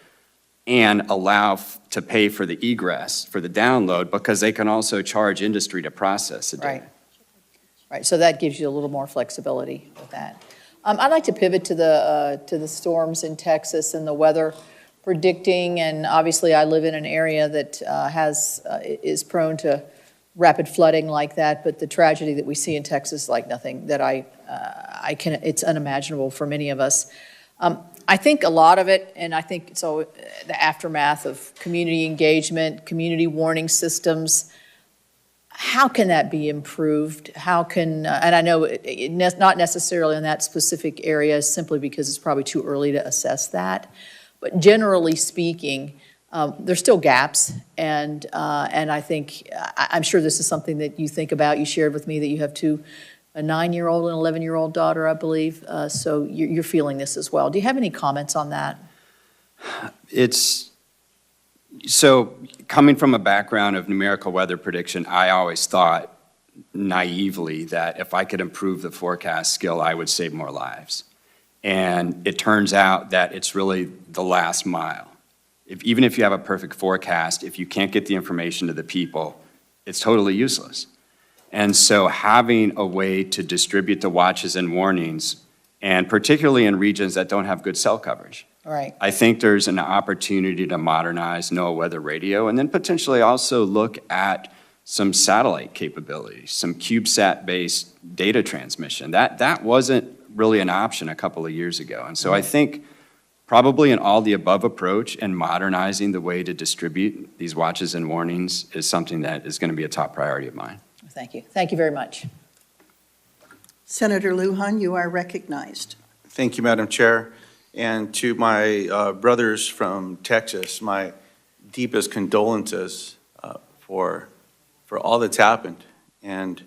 and allow to pay for the egress, for the download, because they can also charge industry to process the data. Right, so that gives you a little more flexibility with that. I'd like to pivot to the storms in Texas and the weather predicting, and obviously I live in an area that is prone to rapid flooding like that, but the tragedy that we see in Texas is like nothing that it's unimaginable for many of us. I think a lot of it, and I think so, the aftermath of community engagement, community warning systems, how can that be improved? How can, and I know not necessarily in that specific area simply because it's probably too early to assess that, but generally speaking, there's still gaps, and I think, I'm sure this is something that you think about. You shared with me that you have a 9-year-old and 11-year-old daughter, I believe, so you're feeling this as well. Do you have any comments on that? So coming from a background of numerical weather prediction, I always thought naively that if I could improve the forecast skill, I would save more lives. And it turns out that it's really the last mile. Even if you have a perfect forecast, if you can't get the information to the people, it's totally useless. And so having a way to distribute the watches and warnings, and particularly in regions that don't have good cell coverage, Right. I think there's an opportunity to modernize NOAA weather radio and then potentially also look at some satellite capabilities, some CubeSat-based data transmission. That wasn't really an option a couple of years ago. And so I think probably an all-the-above approach and modernizing the way to distribute these watches and warnings is something that is going to be a top priority of mine. Thank you. Thank you very much. Senator Lujan, you are recognized. Thank you, Madam Chair. And to my brothers from Texas, my deepest condolences for all that's happened and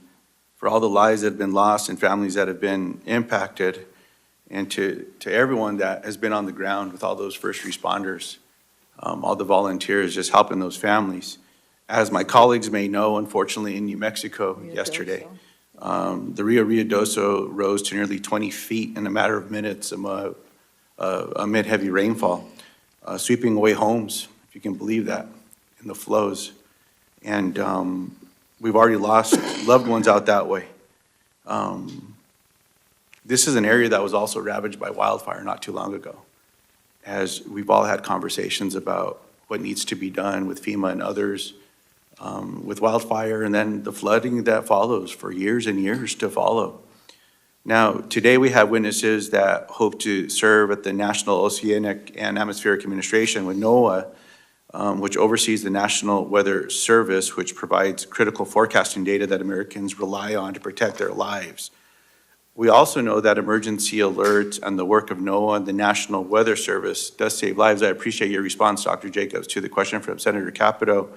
for all the lives that have been lost and families that have been impacted, and to everyone that has been on the ground with all those first responders, all the volunteers just helping those families. As my colleagues may know, unfortunately in New Mexico yesterday, the Rio Ruidoso rose to nearly 20 feet in a matter of minutes amid heavy rainfall, sweeping away homes, if you can believe that, in the flows. And we've already lost loved ones out that way. This is an area that was also ravaged by wildfire not too long ago, as we've all had conversations about what needs to be done with FEMA and others with wildfire, and then the flooding that follows for years and years to follow. Now, today we have witnesses that hope to serve at the National Oceanic and Atmospheric Administration with NOAA, which oversees the National Weather Service, which provides critical forecasting data that Americans rely on to protect their lives. We also know that emergency alerts and the work of NOAA and the National Weather Service does save lives. I appreciate your response, Dr. Jacobs, to the question from Senator Capito.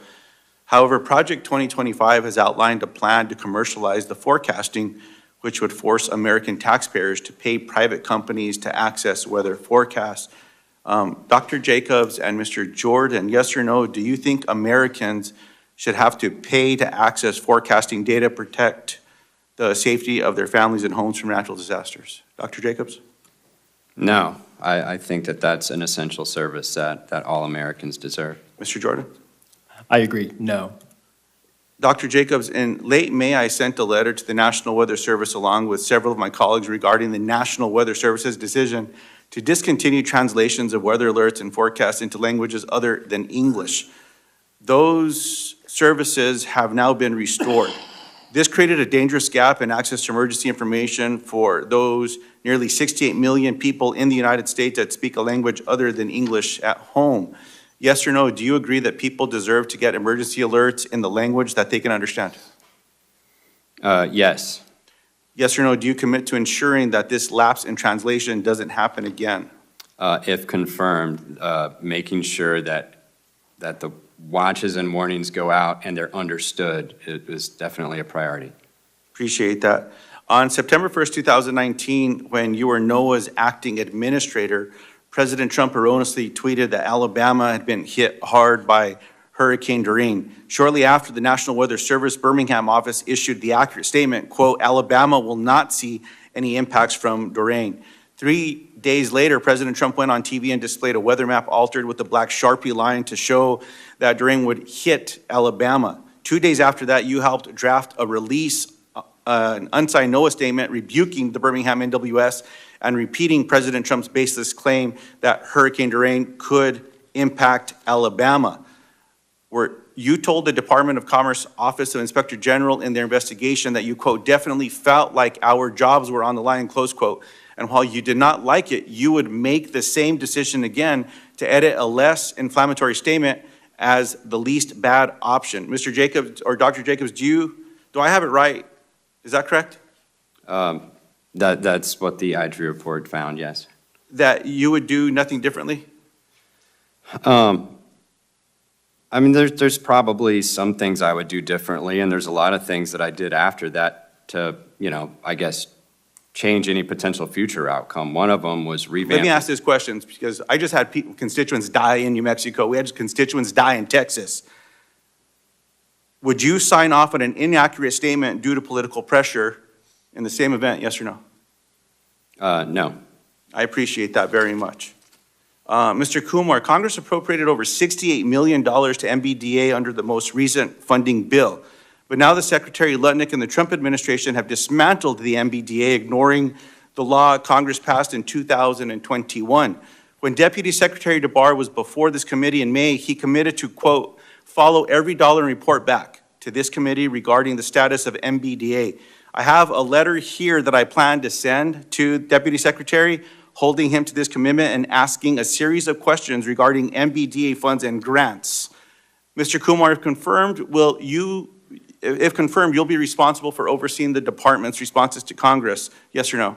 However, Project 2025 has outlined a plan to commercialize the forecasting, which would force American taxpayers to pay private companies to access weather forecasts. Dr. Jacobs and Mr. Jordan, yes or no, do you think Americans should have to pay to access forecasting data, protect the safety of their families and homes from natural disasters? Dr. Jacobs? No, I think that that's an essential service that all Americans deserve. Mr. Jordan? I agree, no. Dr. Jacobs, in late May, I sent a letter to the National Weather Service along with several of my colleagues regarding the National Weather Service's decision to discontinue translations of weather alerts and forecasts into languages other than English. Those services have now been restored. This created a dangerous gap in access to emergency information for those nearly 68 million people in the United States that speak a language other than English at home. Yes or no, do you agree that people deserve to get emergency alerts in the language that they can understand? Yes. Yes or no, do you commit to ensuring that this lapse in translation doesn't happen again? If confirmed, making sure that the watches and warnings go out and they're understood is definitely a priority. Appreciate that. On September 1st, 2019, when you were NOAA's acting administrator, President Trump erroneously tweeted that Alabama had been hit hard by Hurricane Dorian. Shortly after, the National Weather Service Birmingham office issued the accurate statement, quote, Alabama will not see any impacts from Dorian. 3 days later, President Trump went on TV and displayed a weather map altered with a black Sharpie line to show that Dorian would hit Alabama. 2 days after that, you helped draft a release, an unsigned NOAA statement rebuking the Birmingham NWS and repeating President Trump's baseless claim that Hurricane Dorian could impact Alabama. You told the Department of Commerce Office of Inspector General in their investigation that you, quote, definitely felt like our jobs were on the line, close quote. And while you did not like it, you would make the same decision again to edit a less inflammatory statement as the least bad option. Mr. Jacobs, or Dr. Jacobs, do I have it right? Is that correct? That's what the IG report found, yes. That you would do nothing differently? I mean, there's probably some things I would do differently, and there's a lot of things that I did after that to, I guess, change any potential future outcome. One of them was revamp. Let me ask this question, because I just had constituents die in New Mexico. We had constituents die in Texas. Would you sign off on an inaccurate statement due to political pressure in the same event, yes or no? No. I appreciate that very much. Mr. Kumar, Congress appropriated over $68 million to MBDA under the most recent funding bill. But now the Secretary Lutnick and the Trump administration have dismantled the MBDA, ignoring the law Congress passed in 2021. When Deputy Secretary DeBar was before this committee in May, he committed to, quote, follow every dollar and report back to this committee regarding the status of MBDA. I have a letter here that I plan to send to Deputy Secretary, holding him to this commitment and asking a series of questions regarding MBDA funds and grants. Mr. Kumar, if confirmed, you'll be responsible for overseeing the department's responses to Congress, yes or no?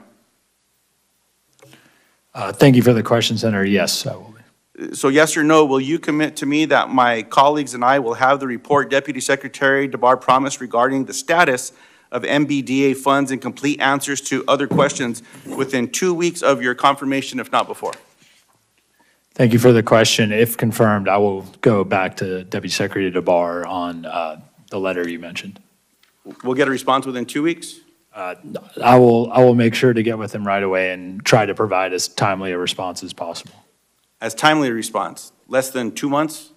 Thank you for the question, Senator. Yes, I will be. So yes or no, will you commit to me that my colleagues and I will have the report Deputy Secretary DeBar promised regarding the status of MBDA funds and complete answers to other questions within 2 weeks of your confirmation, if not before? Thank you for the question. If confirmed, I will go back to Deputy Secretary DeBar on the letter you mentioned. We'll get a response within 2 weeks? I will make sure to get with him right away and try to provide as timely a response as possible. As timely a response? Less than 2 months?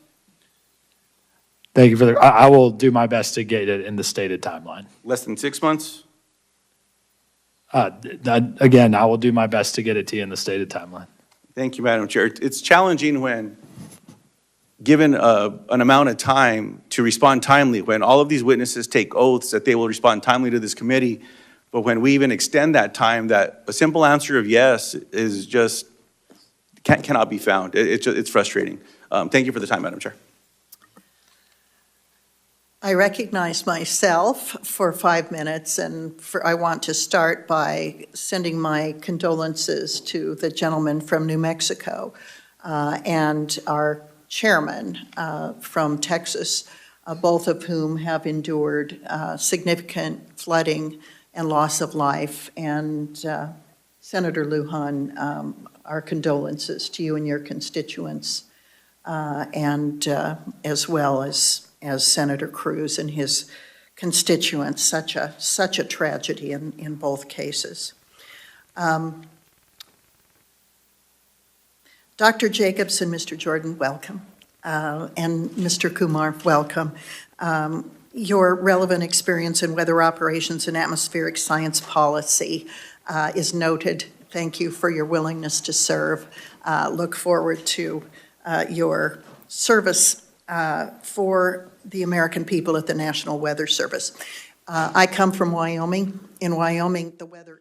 Thank you for the, I will do my best to get it in the stated timeline. Less than 6 months? Again, I will do my best to get it to you in the stated timeline. Thank you, Madam Chair. It's challenging when given an amount of time to respond timely, when all of these witnesses take oaths that they will respond timely to this committee, but when we even extend that time, that a simple answer of yes is just, cannot be found. It's frustrating. Thank you for the time, Madam Chair. I recognize myself for 5 minutes, and I want to start by sending my condolences to the gentleman from New Mexico and our chairman from Texas, both of whom have endured significant flooding and loss of life. And Senator Lujan, our condolences to you and your constituents, and as well as Senator Cruz and his constituents. Such a tragedy in both cases. Dr. Jacobs and Mr. Jordan, welcome. And Mr. Kumar, welcome. Your relevant experience in weather operations and atmospheric science policy is noted. Thank you for your willingness to serve. Look forward to your service for the American people at the National Weather Service. I come from Wyoming. In Wyoming, the weather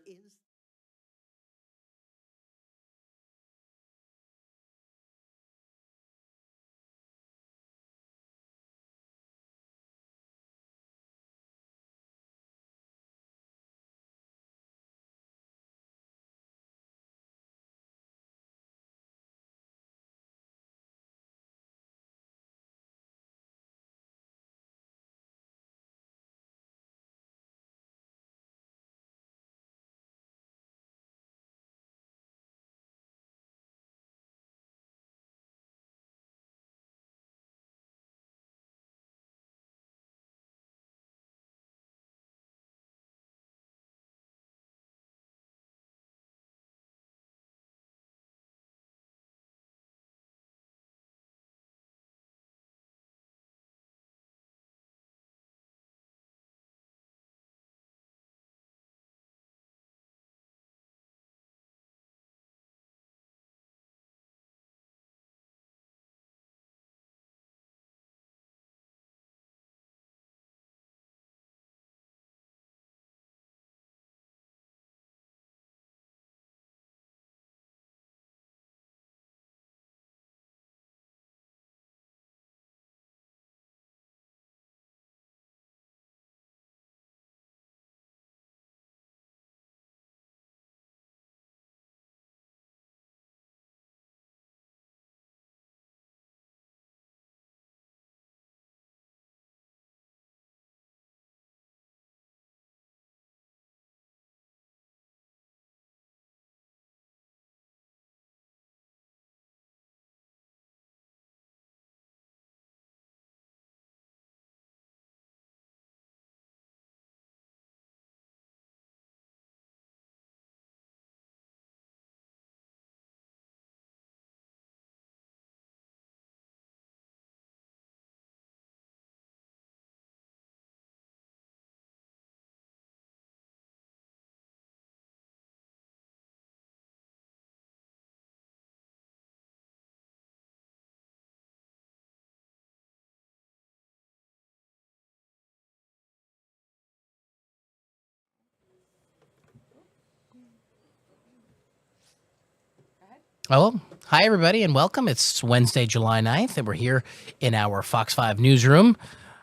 Oh, hi, everybody, and welcome. It's Wednesday, July 9th, and we're here in our Fox 5 newsroom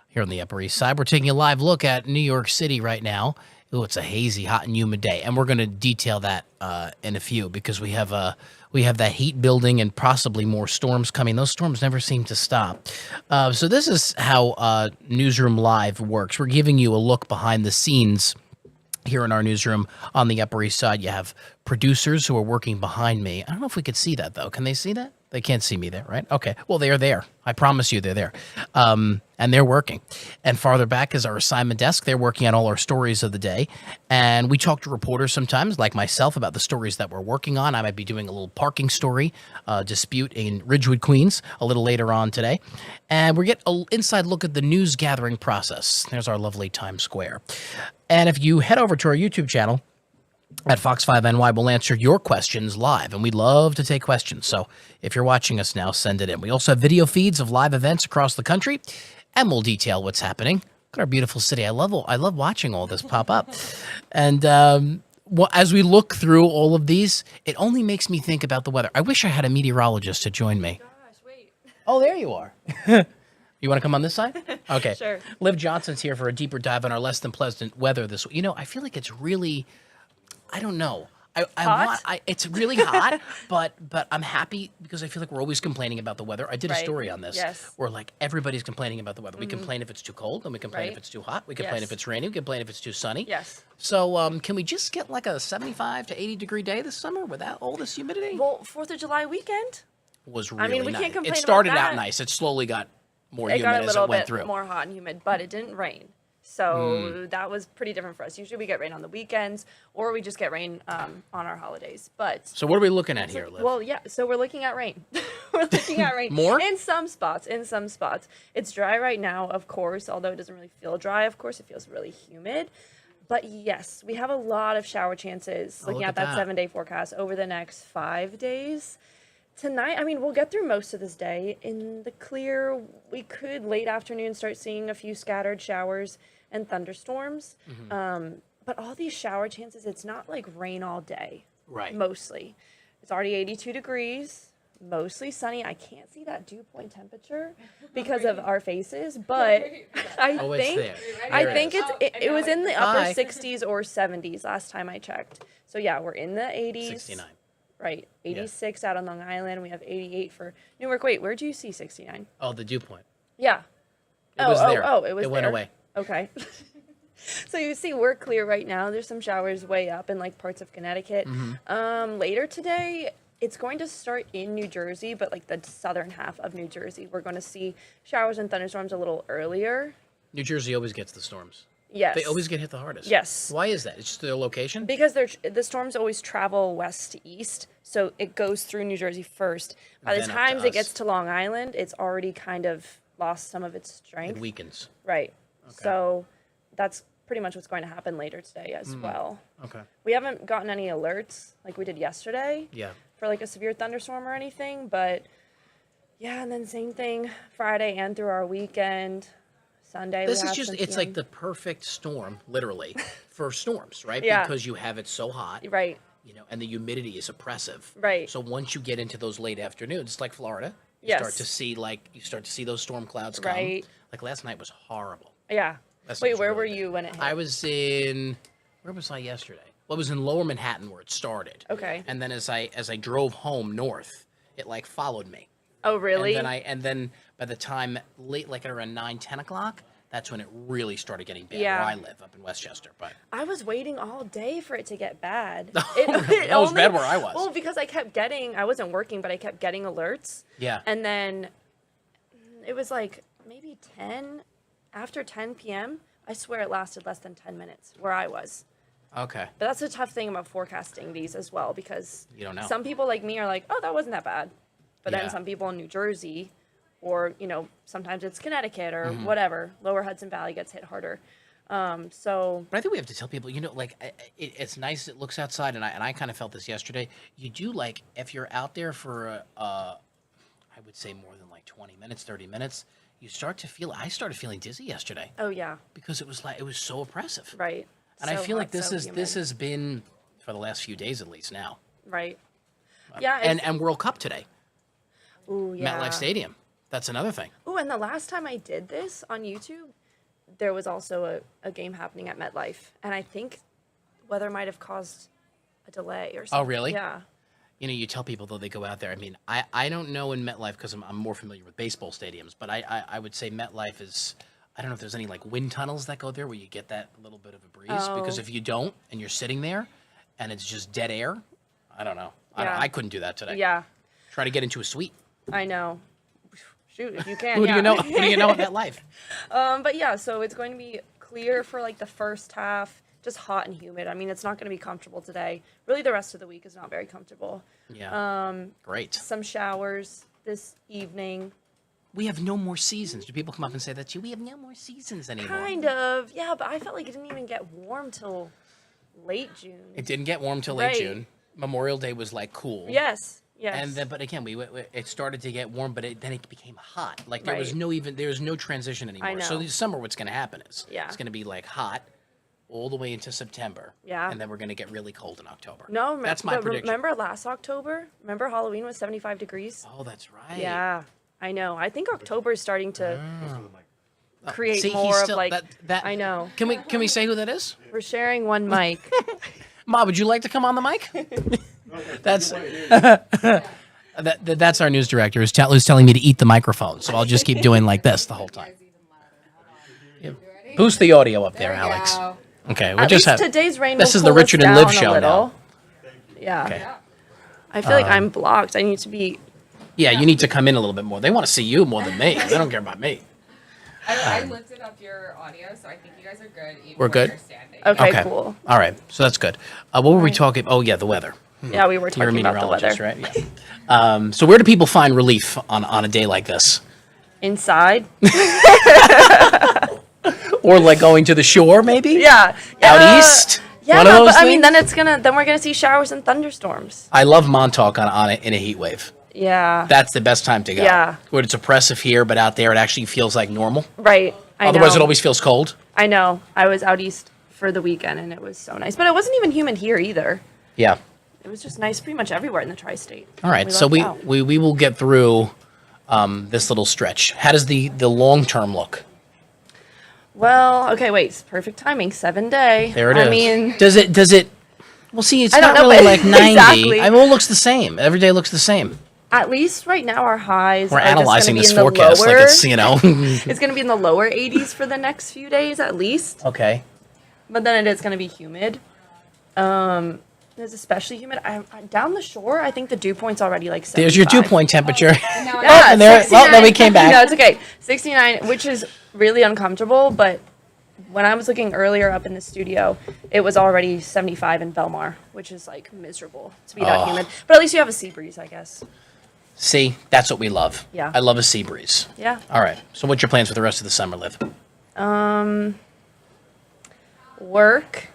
here on the Upper East Side. We're taking a live look at New York City right now. Oh, it's a hazy, hot, and humid day, and we're going to detail that in a few because we have that heat building and possibly more storms coming. Those storms never seem to stop. So this is how Newsroom Live works. We're giving you a look behind the scenes here in our newsroom on the Upper East Side. You have producers who are working behind me. I don't know if we could see that, though. Can they see that? They can't see me there, right? Okay. Well, they are there. I promise you they're there. And they're working. And farther back is our assignment desk. They're working on all our stories of the day. And we talk to reporters sometimes, like myself, about the stories that we're working on. I might be doing a little parking story dispute in Ridgewood, Queens, a little later on today. And we get an inside look at the news gathering process. There's our lovely Times Square. And if you head over to our YouTube channel at Fox 5 NY, we'll answer your questions live, and we love to take questions. So if you're watching us now, send it in. We also have video feeds of live events across the country, and we'll detail what's happening. Look at our beautiful city. I love watching all this pop up. And as we look through all of these, it only makes me think about the weather. I wish I had a meteorologist to join me. Gosh, wait. Oh, there you are. You want to come on this side? Okay. Sure. Liv Johnson's here for a deeper dive on our less than pleasant weather this week. You know, I feel like it's really, I don't know. It's really hot, but I'm happy because I feel like we're always complaining about the weather. I did a story on this where like everybody's complaining about the weather. We complain if it's too cold, and we complain if it's too hot. We complain if it's rainy. We complain if it's too sunny. Yes. So can we just get like a 75 to 80 degree day this summer without all this humidity? Well, 4th of July weekend Was really I mean, we nice. can't complain It started about out that. nice. It slowly got more it humid got a as little it went bit through. more hot and humid, but it didn't rain. So that was pretty different for us. Usually we get rain on the weekends, or we just get rain on our holidays. But So what are we looking at here, Liv? well, yeah. So we're looking at rain. We're looking at rain. More? In some spots. It's dry right now, of course. Although it doesn't really feel dry. Of course, it feels really humid. But yes, we have a lot of shower chances. Oh, Looking look at at that that. 7-day forecast over the next 5 days. Tonight, I mean, we'll get through most of this day. In the clear, we could late afternoon start seeing a few scattered showers and thunderstorms. But all these shower chances, it's not like rain all day. Right. Mostly. It's already 82 degrees, mostly sunny. I can't see that dew point temperature because of our faces, but I Oh, it's think there. I There it think is. it was in the upper Hi. 60s or 70s last time I checked. So yeah, we're in the 80s. 69. Right. 86 out on Long Island. We have 88 for Newark. Wait, where'd you see 69? Oh, the dew point. Yeah. It was there. Oh, it was It went there. away. Okay. So you see we're clear right now. There's some showers way up in like parts of Connecticut. Later today, it's going to start in New Jersey, but like the southern half of New Jersey. We're going to see showers and thunderstorms a little earlier. New Jersey always gets the storms. Yes. They always get hit the hardest. Yes. Why is that? It's just their location? Because the storms always travel west to east, so it goes through New Jersey first. By the Then up time to it us. gets to Long Island, it's already kind of lost some of its strength. It weakens. Right. So that's pretty much what's going to happen later today as well. Okay. We haven't gotten any alerts like we did yesterday Yeah. for like a severe thunderstorm or anything, but yeah, and then same thing Friday and through our weekend. Sunday This we is have just, some it's PM. like the perfect storm, literally, for storms, right? Yeah. Because you have it so hot. Right. You know, and the humidity is oppressive. Right. So once you get into those late afternoons, it's like Florida. You Yes. start to see those storm clouds come. Right. Like last night was horrible. Yeah. Last night Wait, was where really were bad. you when it hit? I was in, where was I yesterday? Well, I was in Lower Manhattan where it started. Okay. And then as I drove home north, it like followed me. Oh, really? And then by the time late, like around 9, 10 o'clock, that's when it really started getting bad Yeah. where I live, up in Westchester. But I was waiting all day for it to get bad. really? That was bad where I was. Well, because I wasn't working, but I kept getting alerts. Yeah. And then it was like maybe after 10 p.m., I swear it lasted less than 10 minutes where I was. okay. But that's a tough thing about forecasting these as well, because You don't know. some people like me are like, oh, that wasn't that bad. But Yeah. then some people in New Jersey, or, sometimes it's Connecticut or Mhm. whatever, lower Hudson Valley gets hit harder. So But I think we have to tell people, it's nice it looks outside, and I kind of felt this yesterday. You do, like, if you're out there for, I would say more than like 20 minutes, 30 minutes, I started feeling dizzy yesterday. Oh, yeah. Because it was so oppressive. Right. And I So feel like hot, so this humid. has been, for the last few days at least now. Right. Yeah, And World Cup today. Ooh, yeah. MetLife Stadium. That's another thing. Ooh, and the last time I did this on YouTube, there was also a game happening at MetLife, and I think weather might have caused a delay or something. Oh, really? Yeah. You know, you tell people, though, they go out there. I mean, I don't know in MetLife because I'm more familiar with baseball stadiums, but I would say MetLife is, I don't know if there's any like wind tunnels that go there where you get that little bit of a breeze. Because if you don't and you're sitting there and it's just dead air, I don't know. Yeah. I couldn't do that today. Yeah. Try to get into a suite. I know. Shoot, if you can. Who do you know? Who do you know in MetLife? But yeah, so it's going to be clear for like the first half, just hot and humid. I mean, it's not going to be comfortable today. Really, the rest of the week is not very comfortable. Yeah. Great. Some showers this evening. We have no more seasons. Do people come up and say that to you? We have no more seasons anymore. Kind of. Yeah, but I felt like it didn't even get warm till late June. It didn't get warm till late June. Memorial Day was like cool. Yes. Yes. And then, but again, it started to get warm, but then it became hot. Like there was no transition anymore. I know. So this summer, what's going to happen is Yeah. it's going to be like hot all the way into September. Yeah. And then we're going to get really cold in October. No, that's my prediction. Remember last October? Remember Halloween was 75 degrees? Oh, that's right. Yeah, I know. I think October is starting to create See, he's more still- of like. that- I know. Can we say who that is? We're sharing one mic. Ma, would you like to come on the mic? That's that's our news director who's telling me to eat the microphone. So I'll just keep doing like this the whole time. Yeah. Boost the audio up there, Alex. Okay, we'll At just least have. today's rain This will is the cool us Richard and Liv down a show little. now. Yeah. Okay. I feel like I'm blocked. I need to be. Yeah, you need to come in a little bit more. They want to see you more than me. They don't care about me. I lifted up your audio, so I think you guys are good. Even We're when good? you're standing. Okay, cool. All right, so that's good. What were we talking? Oh, yeah, the weather. Yeah, we were You're a talking about the meteorologist, weather. right? Yeah. So where do people find relief on a day like this? Inside. Or like going to the shore, maybe? Yeah. Out east? Yeah, One of those but I mean, things? then we're gonna see showers and thunderstorms. I love Montauk in a heat wave. Yeah. That's the best time to go. Yeah. Where it's oppressive here, but out there it actually feels like normal. Right. Otherwise, know. it always feels cold. I know. I was out east for the weekend and it was so nice, but it wasn't even humid here either. Yeah. It was just nice pretty much everywhere in the tri-state. All right. So lucked out. we will get through this little stretch. How does the long term look? Well, okay, wait. It's perfect timing. 7-day. There it is. I mean, does it? Well, see, it's I don't not know, really but- like 90. Exactly. I mean, it looks the same. Every day looks the same. at least right now our highs We're are just gonna analyzing be this in the forecast like lower- it's, you know. It's going to be in the lower 80s for the next few days at least. Okay. But then it is going to be humid. It's especially humid. Down the shore, I think the dew point's already like 75. There's your dew point temperature. Yeah, and there, 69. then we came back. No, it's okay. 69, which is really uncomfortable, but when I was looking earlier up in the studio, it was already 75 in Belmar, which is like miserable to be that Oh. humid. But at least you have a sea breeze, I guess. See, that's what we love. Yeah. I love a sea breeze. Yeah. All right. So what's your plans for the rest of the summer, Liv? Work.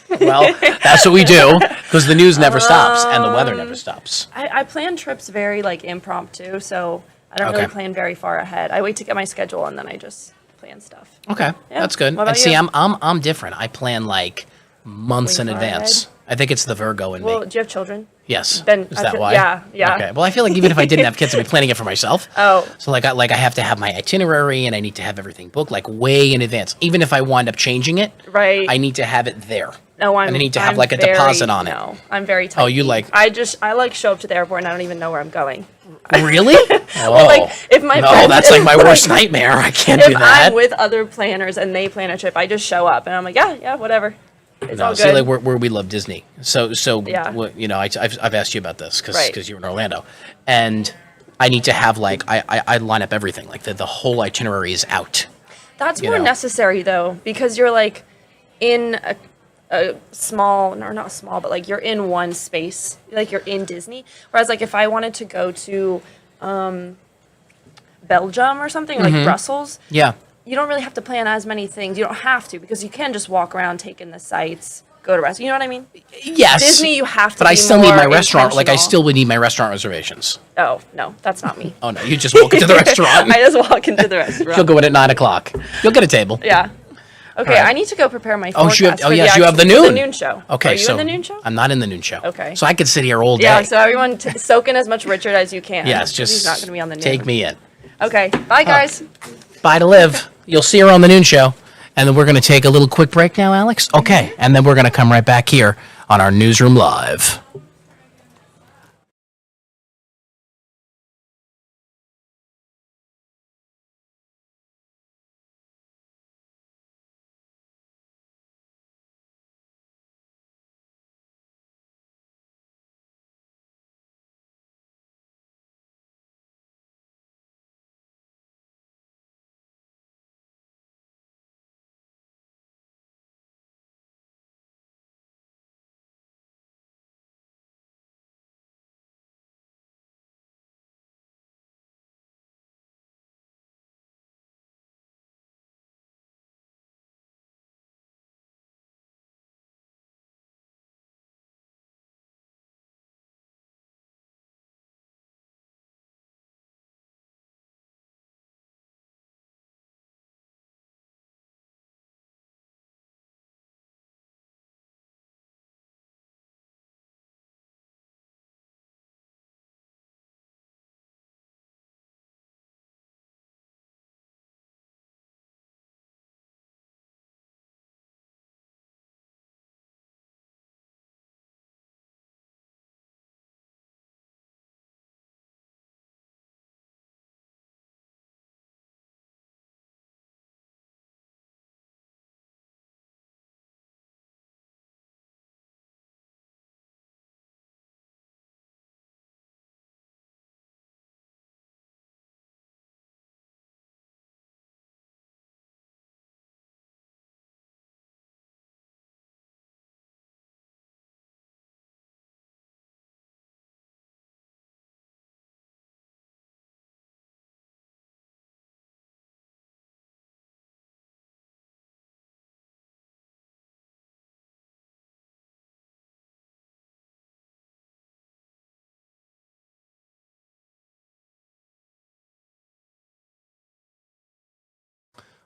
Well, that's what we do because the news never stops and the weather never stops. I plan trips very like impromptu, so I don't really Okay. plan very far ahead. I wait to get my schedule and then I just plan stuff. Okay, Yeah. that's good. What about And see, you? I'm different. I plan like months Way in far advance. ahead? I think it's the Virgo in Well, me. do you have children? Yes. Then Is I that feel- why? yeah, yeah. Okay. Well, I feel like even if I didn't have kids, I'd be planning it for myself. Oh. So like I have to have my itinerary and I need to have everything booked like way in advance. Even if I wind up changing it, Right. I need to have it there. No, And I need to have I'm like a very- deposit on it. No, I'm very tight. Oh, you like? I like show up to the airport and I don't even know where I'm going. Really? Oh. Or, like, if my no, friend- that's like my like, worst nightmare. I can't If do that. I'm with other planners and they plan a trip, I just show up and I'm like, yeah, whatever. It's all See, good. like where we love Disney. So Yeah. you know, I've asked you about this because Right. you're in Orlando, and I need to have like I line up everything like the whole itinerary is out. That's you more know. necessary though, because you're like in a small, or not small, but like you're in one space, like you're in Disney. Whereas like if I wanted to go to Belgium or something, like Mhm. Brussels, Yeah. you don't really have to plan as many things. You don't have to because you can just walk around, take in the sights, go to restaurants. You know what I mean? Yes. Disney, you have to. But I be still need more my restaurant. Like I intentional. still would need my restaurant reservations. Oh no, that's not me. Oh no, you just walk into the restaurant. I just walk into the restaurant. You'll go in at 9:00. You'll get a table. Yeah. Okay, All right. I need to go prepare my Oh, forecast. you have, for yes, the you have the actual- noon. for the noon show. Okay, Are you so in the noon show? I'm not in the noon show. Okay. So I could sit here all day. Yeah, so everyone soak in as much Richard as you can. Yes, 'cause just he's not going to be on the noon. take me in. Okay, bye guys. Bye to Liv. You'll see her on the noon show. And then we're going to take a little quick break now, Alex? Okay. And then we're going to come right back here on our Newsroom Live.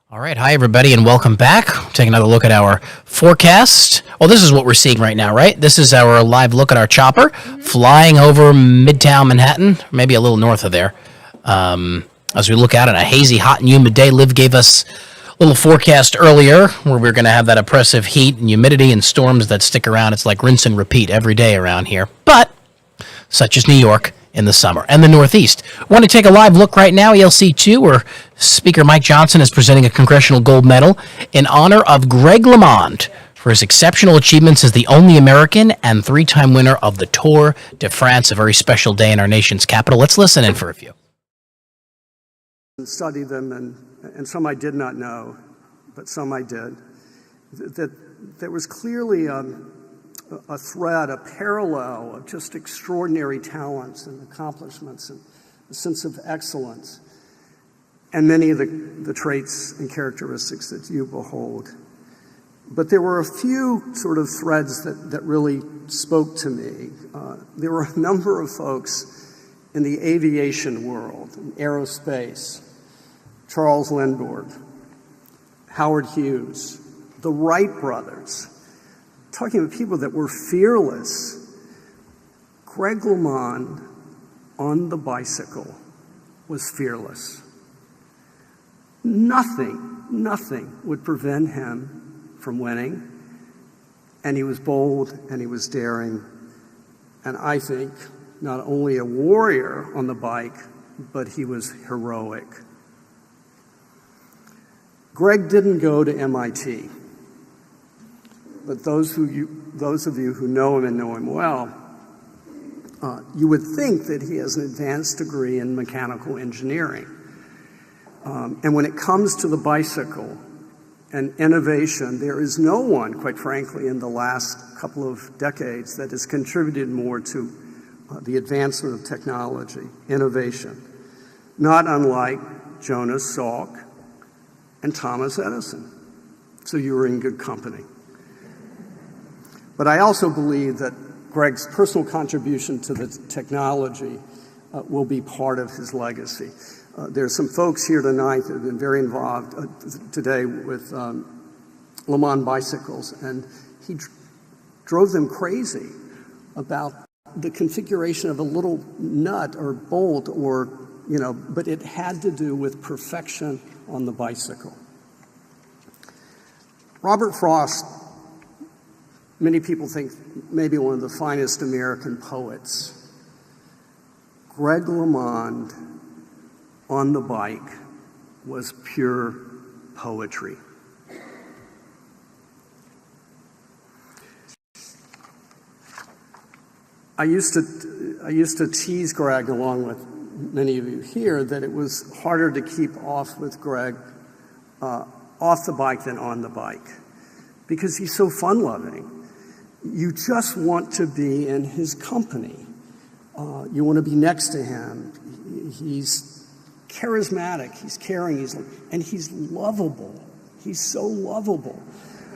All right. Hi, everybody, and welcome back. Take another look at our forecast. Well, this is what we're seeing right now, right? This is our live look at our chopper flying over Midtown Manhattan, maybe a little north of there. As we look out on a hazy, hot, and humid day, Liv gave us a little forecast earlier where we're going to have that oppressive heat and humidity and storms that stick around. It's like rinse and repeat every day around here. But such as New York in the summer and the Northeast. Want to take a live look right now, ELC2, where Speaker Mike Johnson is presenting a Congressional Gold Medal in honor of Greg LeMond for his exceptional achievements as the only American and three-time winner of the Tour de France, a very special day in our nation's capital. Let's listen in for a few. Study them, and some I did not know, but some I did. That there was clearly a thread, a parallel of just extraordinary talents and accomplishments and a sense of excellence, and many of the traits and characteristics that you behold. But there were a few sort of threads that really spoke to me. There were a number of folks in the aviation world, in aerospace, Charles Lindbergh, Howard Hughes, the Wright brothers, talking about people that were fearless. Greg LeMond on the bicycle was fearless. Nothing would prevent him from winning. And he was bold and he was daring. And I think not only a warrior on the bike, but he was heroic. Greg didn't go to MIT. But those of you who know him and know him well, you would think that he has an advanced degree in mechanical engineering. And when it comes to the bicycle and innovation, there is no one, quite frankly, in the last couple of decades that has contributed more to the advancement of technology, innovation, not unlike Jonas Salk and Thomas Edison. So you were in good company. But I also believe that Greg's personal contribution to the technology will be part of his legacy. There's some folks here tonight that have been very involved today with Le Mans bicycles, and he drove them crazy about the configuration of a little nut or bolt but it had to do with perfection on the bicycle. Robert Frost, many people think maybe one of the finest American poets. Greg LeMond on the bike was pure poetry. I used to tease Greg, along with many of you here, that it was harder to keep off with Greg off the bike than on the bike, because he's so fun-loving. You just want to be in his company. You want to be next to him. He's charismatic, he's caring, and he's lovable. He's so lovable.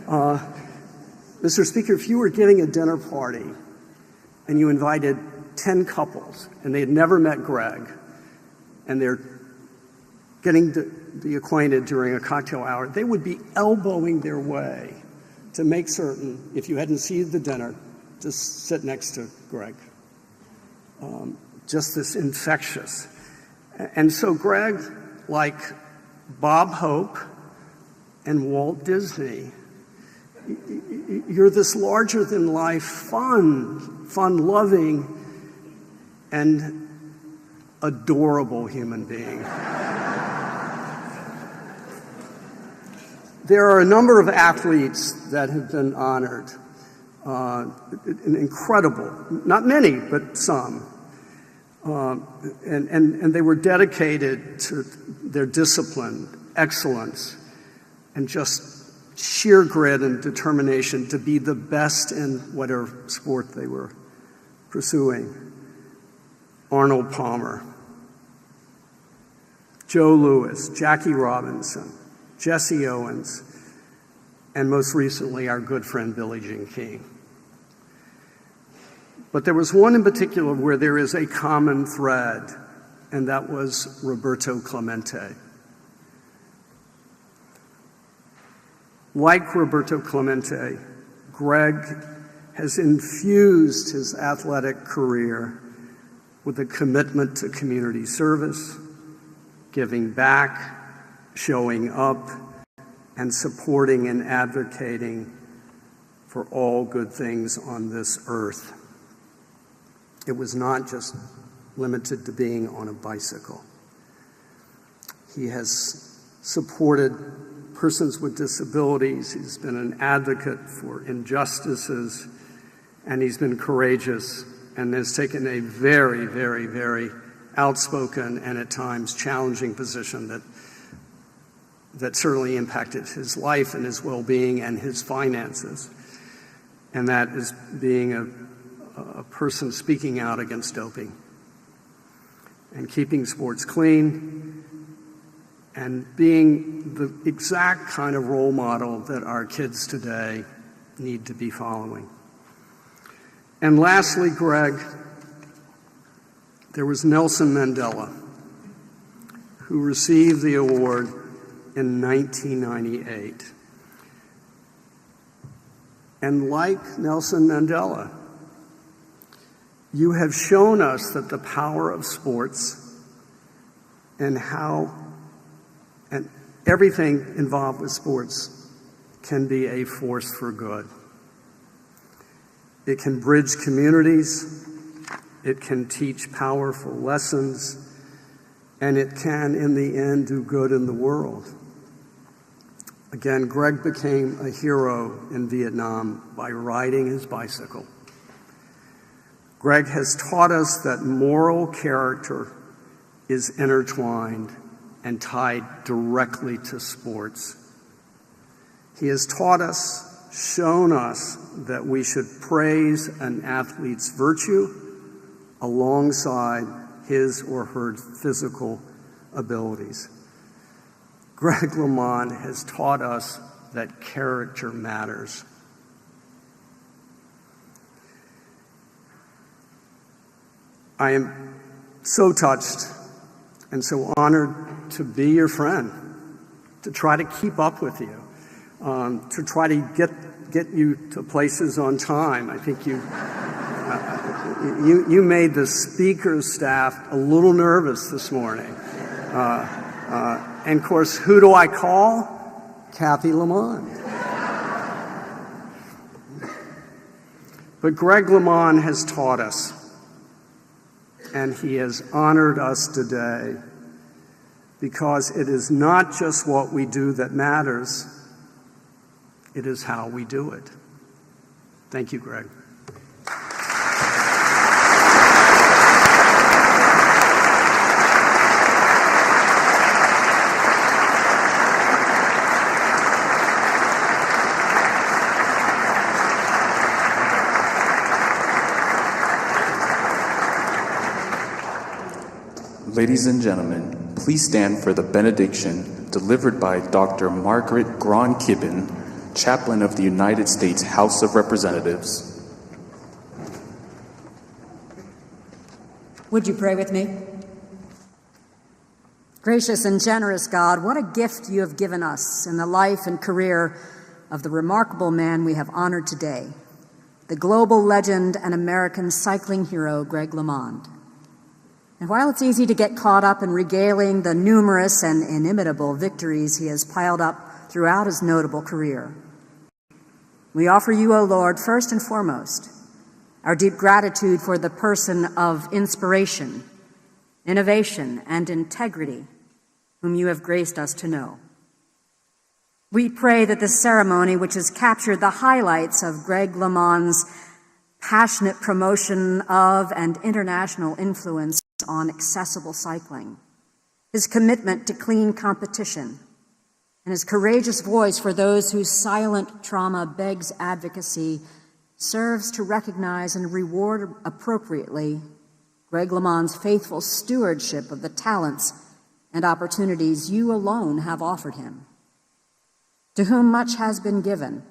Mr. Speaker, if you were giving a dinner party and you invited 10 couples and they had never met Greg, and they're getting to be acquainted during a cocktail hour, they would be elbowing their way to make certain, if you hadn't seen the dinner, to sit next to Greg. Just this infectious. And so Greg, like Bob Hope and Walt Disney, you're this larger-than-life, fun-loving, and adorable human being. There are a number of athletes that have been honored, incredible, not many, but some. And they were dedicated to their discipline, excellence, and just sheer grit and determination to be the best in whatever sport they were pursuing. Arnold Palmer, Joe Louis, Jackie Robinson, Jesse Owens, and most recently our good friend Billie Jean King. But there was one in particular where there is a common thread, and that was Roberto Clemente. Like Roberto Clemente, Greg has infused his athletic career with a commitment to community service, giving back, showing up, and supporting and advocating for all good things on this earth. It was not just limited to being on a bicycle. He has supported persons with disabilities. He's been an advocate for injustices, and he's been courageous and has taken a very, very, very outspoken and at times challenging position that certainly impacted his life and his well-being and his finances. And that is being a person speaking out against doping and keeping sports clean and being the exact kind of role model that our kids today need to be following. And lastly, Greg, there was Nelson Mandela, who received the award in 1998. And like Nelson Mandela, you have shown us that the power of sports and everything involved with sports can be a force for good. It can bridge communities, it can teach powerful lessons, and it can, in the end, do good in the world. Again, Greg became a hero in Vietnam by riding his bicycle. Greg has taught us that moral character is intertwined and tied directly to sports. He has taught us, shown us, that we should praise an athlete's virtue alongside his or her physical abilities. Greg LeMond has taught us that character matters. I am so touched and so honored to be your friend, to try to keep up with you. to try to get you to places on time. I think you made the speaker's staff a little nervous this morning. And of course, who do I call? Kathy Lamont. But Greg LeMond has taught us, and he has honored us today, because it is not just what we do that matters, it is how we do it. Thank you, Greg. Ladies and gentlemen, please stand for the benediction delivered by Dr. Margaret Braun-Kibben, Chaplain of the United States House of Representatives. Would you pray with me? Gracious and generous God, what a gift you have given us in the life and career of the remarkable man we have honored today, the global legend and American cycling hero, Greg LeMond. And while it's easy to get caught up in regaling the numerous and inimitable victories he has piled up throughout his notable career, we offer you, O Lord, first and foremost, our deep gratitude for the person of inspiration, innovation, and integrity whom you have graced us to know. We pray that this ceremony, which has captured the highlights of Greg LeMond's passionate promotion of and international influence on accessible cycling, his commitment to clean competition, and his courageous voice for those whose silent trauma begs advocacy, serves to recognize and reward appropriately Greg LeMond's faithful stewardship of the talents and opportunities you alone have offered him. To whom much has been given,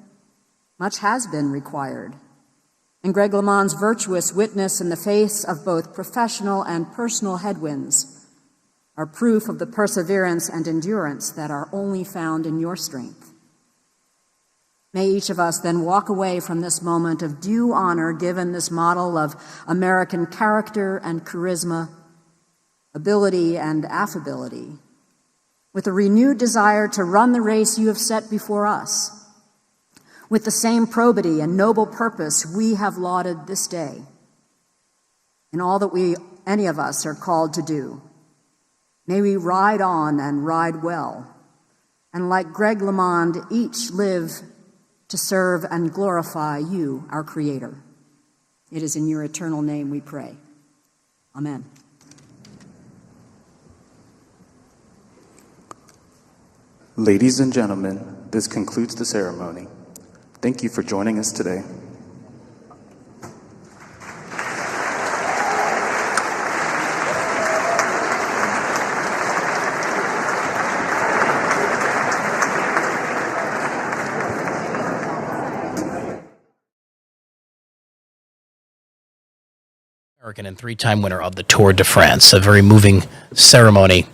much has been required. And Greg LeMond's virtuous witness in the face of both professional and personal headwinds are proof of the perseverance and endurance that are only found in your strength. May each of us then walk away from this moment of due honor given this model of American character and charisma, ability and affability, with a renewed desire to run the race you have set before us, with the same probity and noble purpose we have lauded this day in all that any of us are called to do. May we ride on and ride well, and like Greg LeMond, each live to serve and glorify you, our Creator. It is in your eternal name we pray. Amen. Ladies and gentlemen, this concludes the ceremony. Thank you for joining us today. American and three-time winner of the Tour de France, a very moving ceremony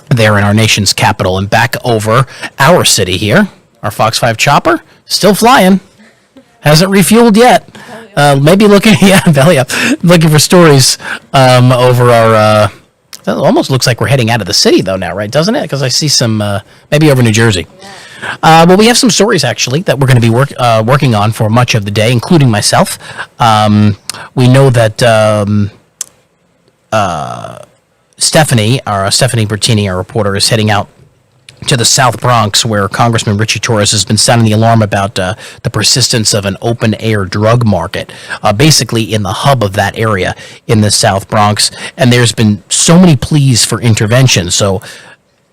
there in our nation's capital. And back over our city here, our Fox 5 chopper, still flying, hasn't refueled yet. Maybe looking, belly up, looking for stories over our, it almost looks like we're heading out of the city though now, right, doesn't it? Because I see some, maybe over New Jersey. Well, we have some stories, actually, that we're going to be working on for much of the day, including myself. We know that Stephanie Bertini, our reporter, is heading out to the South Bronx, where Congressman Richie Torres has been sounding the alarm about the persistence of an open-air drug market, basically in the hub of that area in the South Bronx. And there's been so many pleas for intervention. So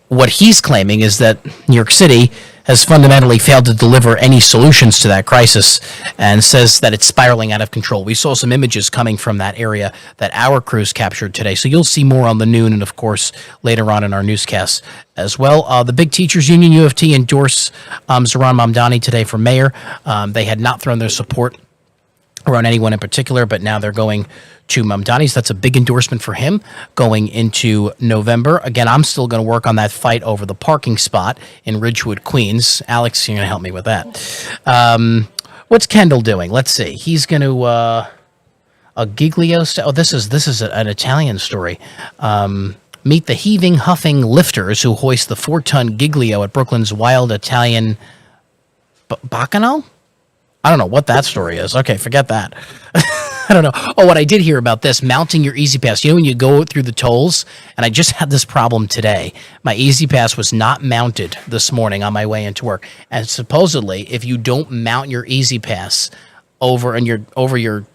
what he's claiming is that New York City has fundamentally failed to deliver any solutions to that crisis, and says that it's spiraling out of control. We saw some images coming from that area that our crews captured today, so you'll see more on the noon and, of course, later on in our newscasts as well. The big teachers union, U of T, endorsed Zohran Mamdani today for mayor. They had not thrown their support around anyone in particular, but now they're going to Mamdani's. That's a big endorsement for him going into November. Again, I'm still going to work on that fight over the parking spot in Ridgewood, Queens. Alex, you're going to help me with that. What's Kendall doing? Let's see. He's going to a Giglio. This is an Italian story. Meet the heaving, huffing lifters who hoist the 4-ton Giglio at Brooklyn's wild Italian Bacchanal. I don't know what that story is. Okay, forget that. I don't know. Oh, what I did hear about this, mounting your Easy Pass. You know when you go through the tolls, and I just had this problem today. My Easy Pass was not mounted this morning on my way into work. And supposedly, if you don't mount your Easy Pass over your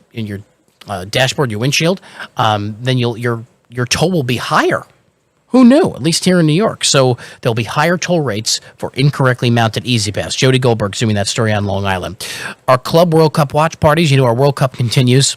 dashboard, your windshield, then your toll will be higher. Who knew? At least here in New York. So there'll be higher toll rates for incorrectly mounted Easy Pass. Jody Goldberg's doing that story on Long Island. Our Club World Cup watch parties, our World Cup continues.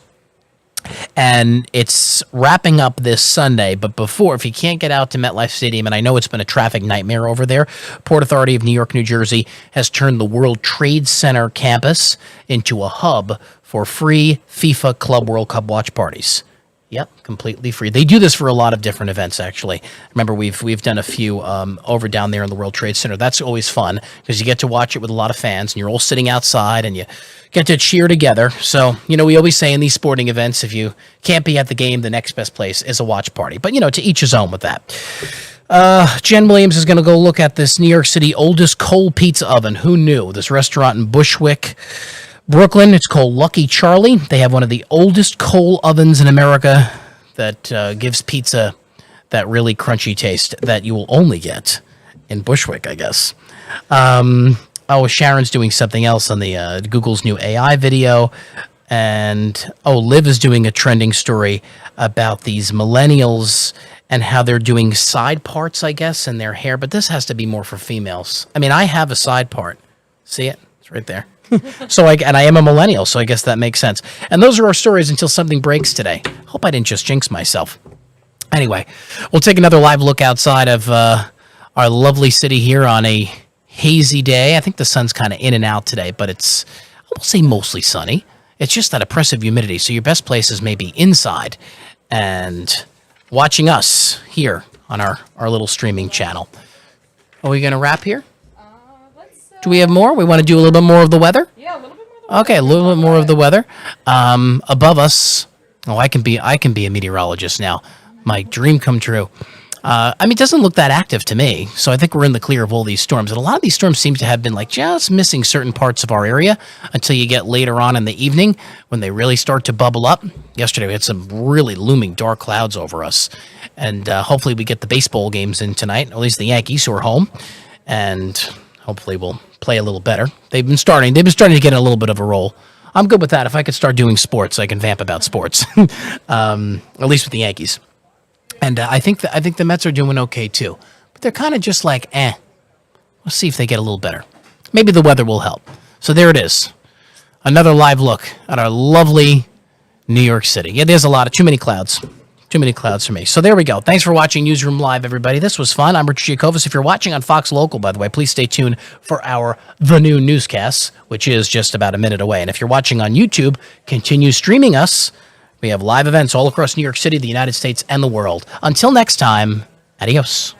And it's wrapping up this Sunday. But before, if you can't get out to MetLife Stadium, and I know it's been a traffic nightmare over there, Port Authority of New York, New Jersey has turned the World Trade Center campus into a hub for free FIFA Club World Cup watch parties. Yep, completely free. They do this for a lot of different events, actually. Remember, we've done a few over down there in the World Trade Center. That's always fun because you get to watch it with a lot of fans, and you're all sitting outside, and you get to cheer together. So, we always say in these sporting events, if you can't be at the game, the next best place is a watch party. But, to each his own with that. Jen Williams is going to go look at this New York City oldest coal pizza oven. Who knew? This restaurant in Bushwick, Brooklyn, it's called Lucky Charlie. They have one of the oldest coal ovens in America that gives pizza that really crunchy taste that you will only get in Bushwick, I guess. Sharon's doing something else on the Google's new AI video. And, Liv is doing a trending story about these millennials and how they're doing side parts, I guess, in their hair. But this has to be more for females. I mean, I have a side part. See it? It's right there. And I am a millennial, so I guess that makes sense. And those are our stories until something breaks today. Hope I didn't just jinx myself. Anyway, we'll take another live look outside of our lovely city here on a hazy day. I think the sun's kind of in and out today, but it's, I won't say mostly sunny. It's just that oppressive humidity, so your best place is maybe inside and watching us here on our little streaming channel. Are we going to wrap here? Do we have more? We want to do a little bit more of the weather? Yeah, a little bit more of the weather. Okay, a little bit more of the weather. Above us, I can be a meteorologist now. My dream come true. It doesn't look that active to me, so I think we're in the clear of all these storms. And a lot of these storms seem to have been just missing certain parts of our area until you get later on in the evening when they really start to bubble up. Yesterday we had some really looming dark clouds over us. And hopefully we get the baseball games in tonight, at least the Yankees who are home. And hopefully we'll play a little better. They've been starting to get in a little bit of a roll. I'm good with that. If I could start doing sports, I can vamp about sports. At least with the Yankees. And I think the Mets are doing okay too. But they're kind of just like, Let's see if they get a little better. Maybe the weather will help. So there it is. Another live look at our lovely New York City. Yeah, there's too many clouds. Too many clouds for me. So there we go. Thanks for watching Newsroom Live, everybody. This was fun. I'm Richard Giacovis. If you're watching on Fox Local, by the way, please stay tuned for The Noon Newscast, which is just about a minute away. And if you're watching on YouTube, continue streaming us. We have live events all across New York City, the United States, and the world. Until next time, adios.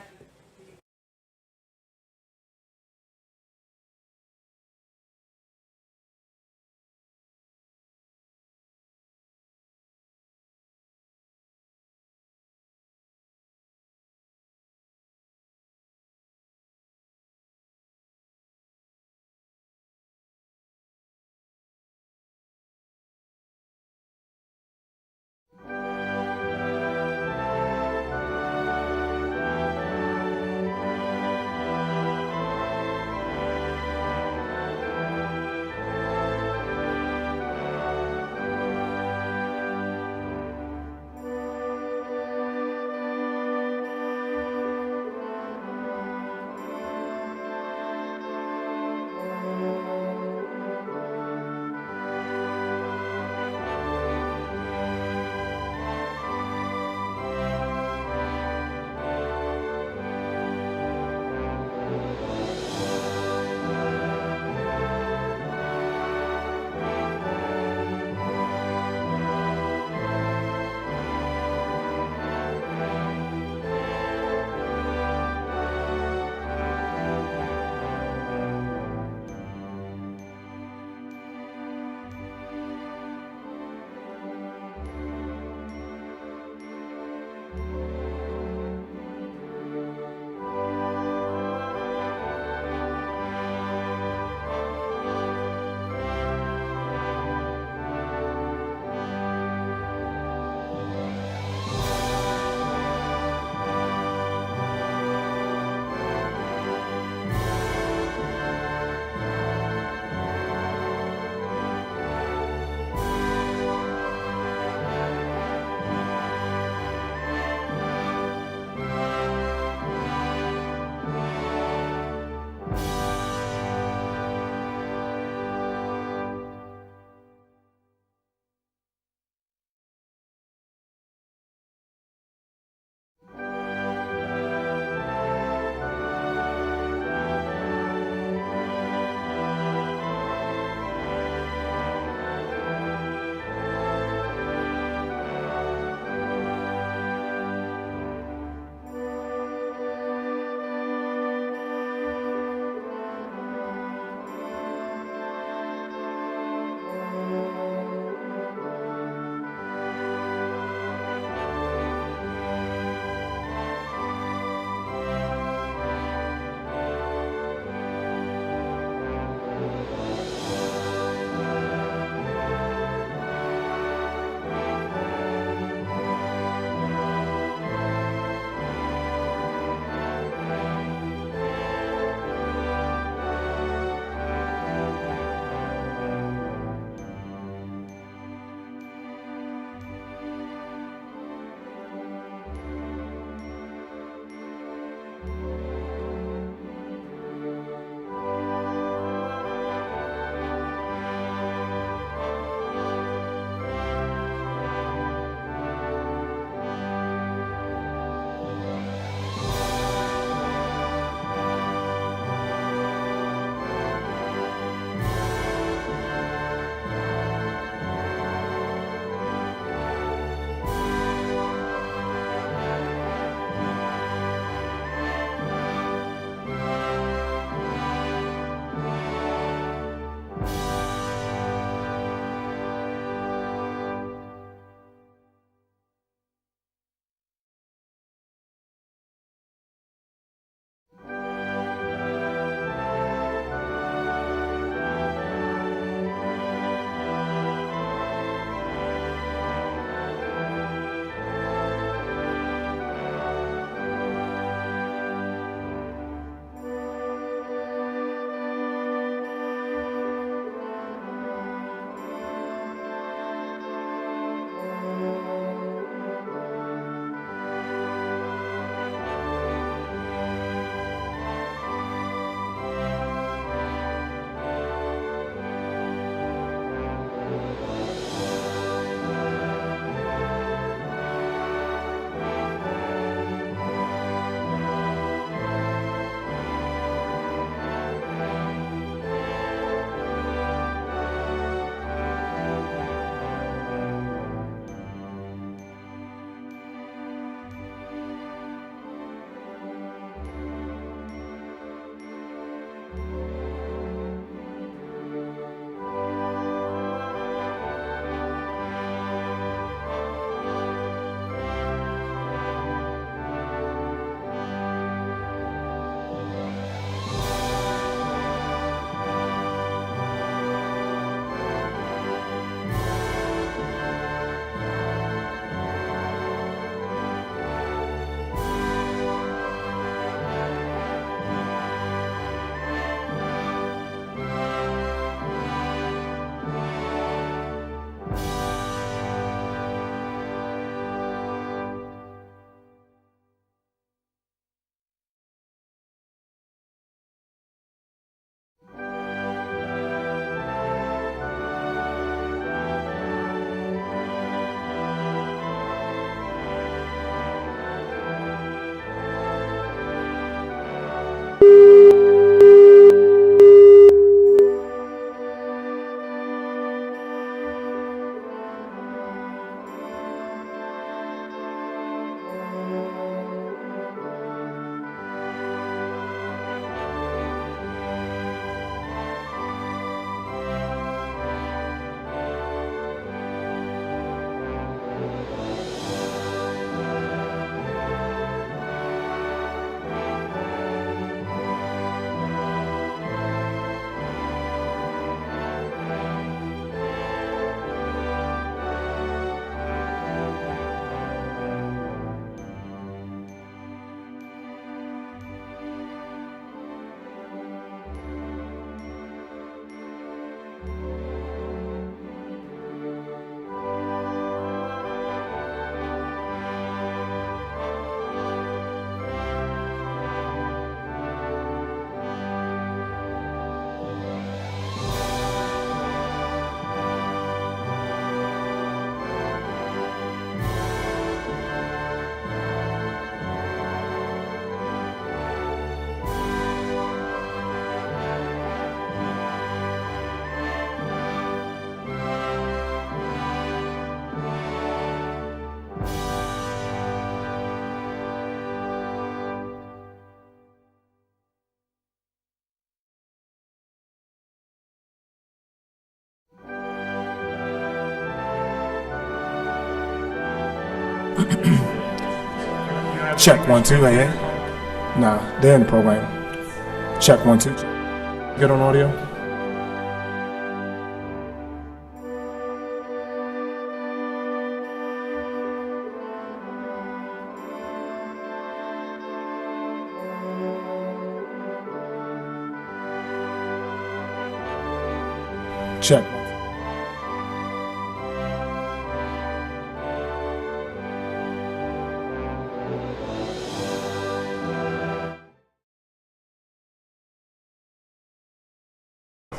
Check 1 2. Hey. Nah, they're in the program. Check 1 2. Good on audio? Check.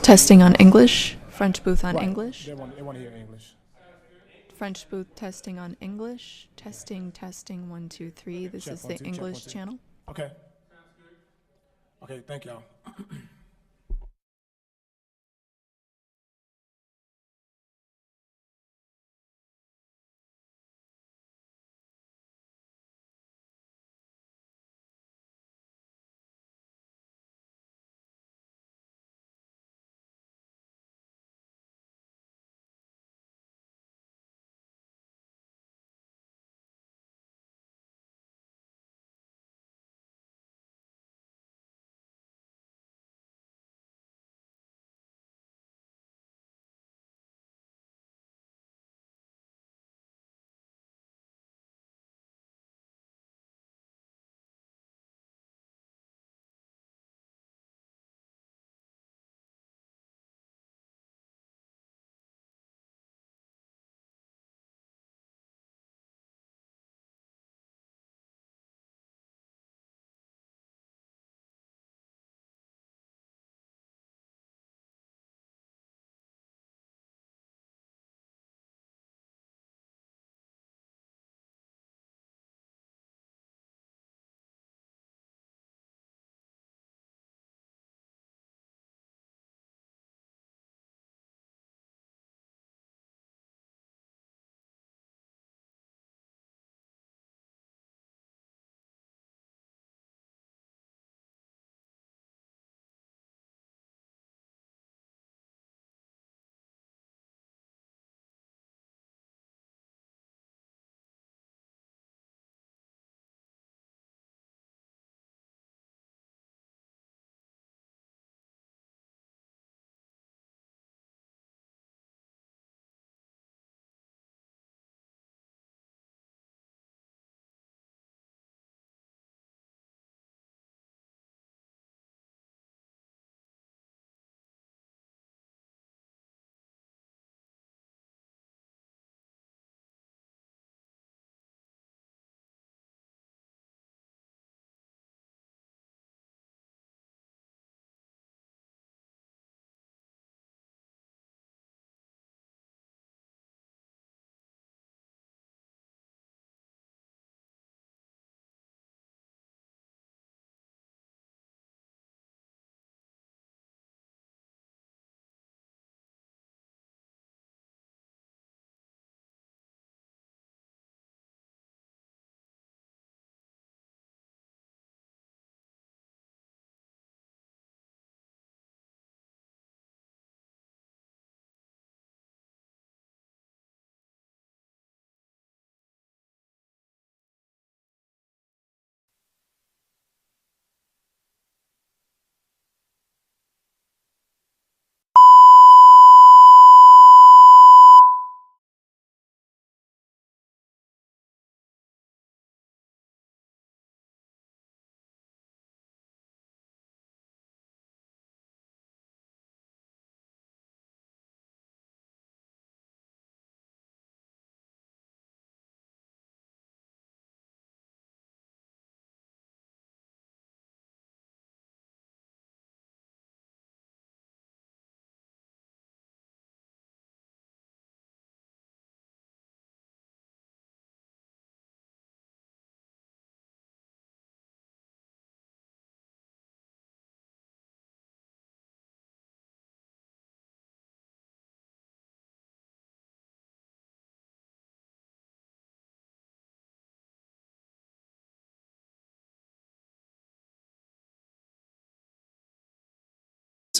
Testing on English. French booth on Right. English. They want to hear English. French booth testing on English. Testing, 1 2 3. This Check is 1 the 2. Check 1 English 2. channel. Okay. Okay, thank y'all.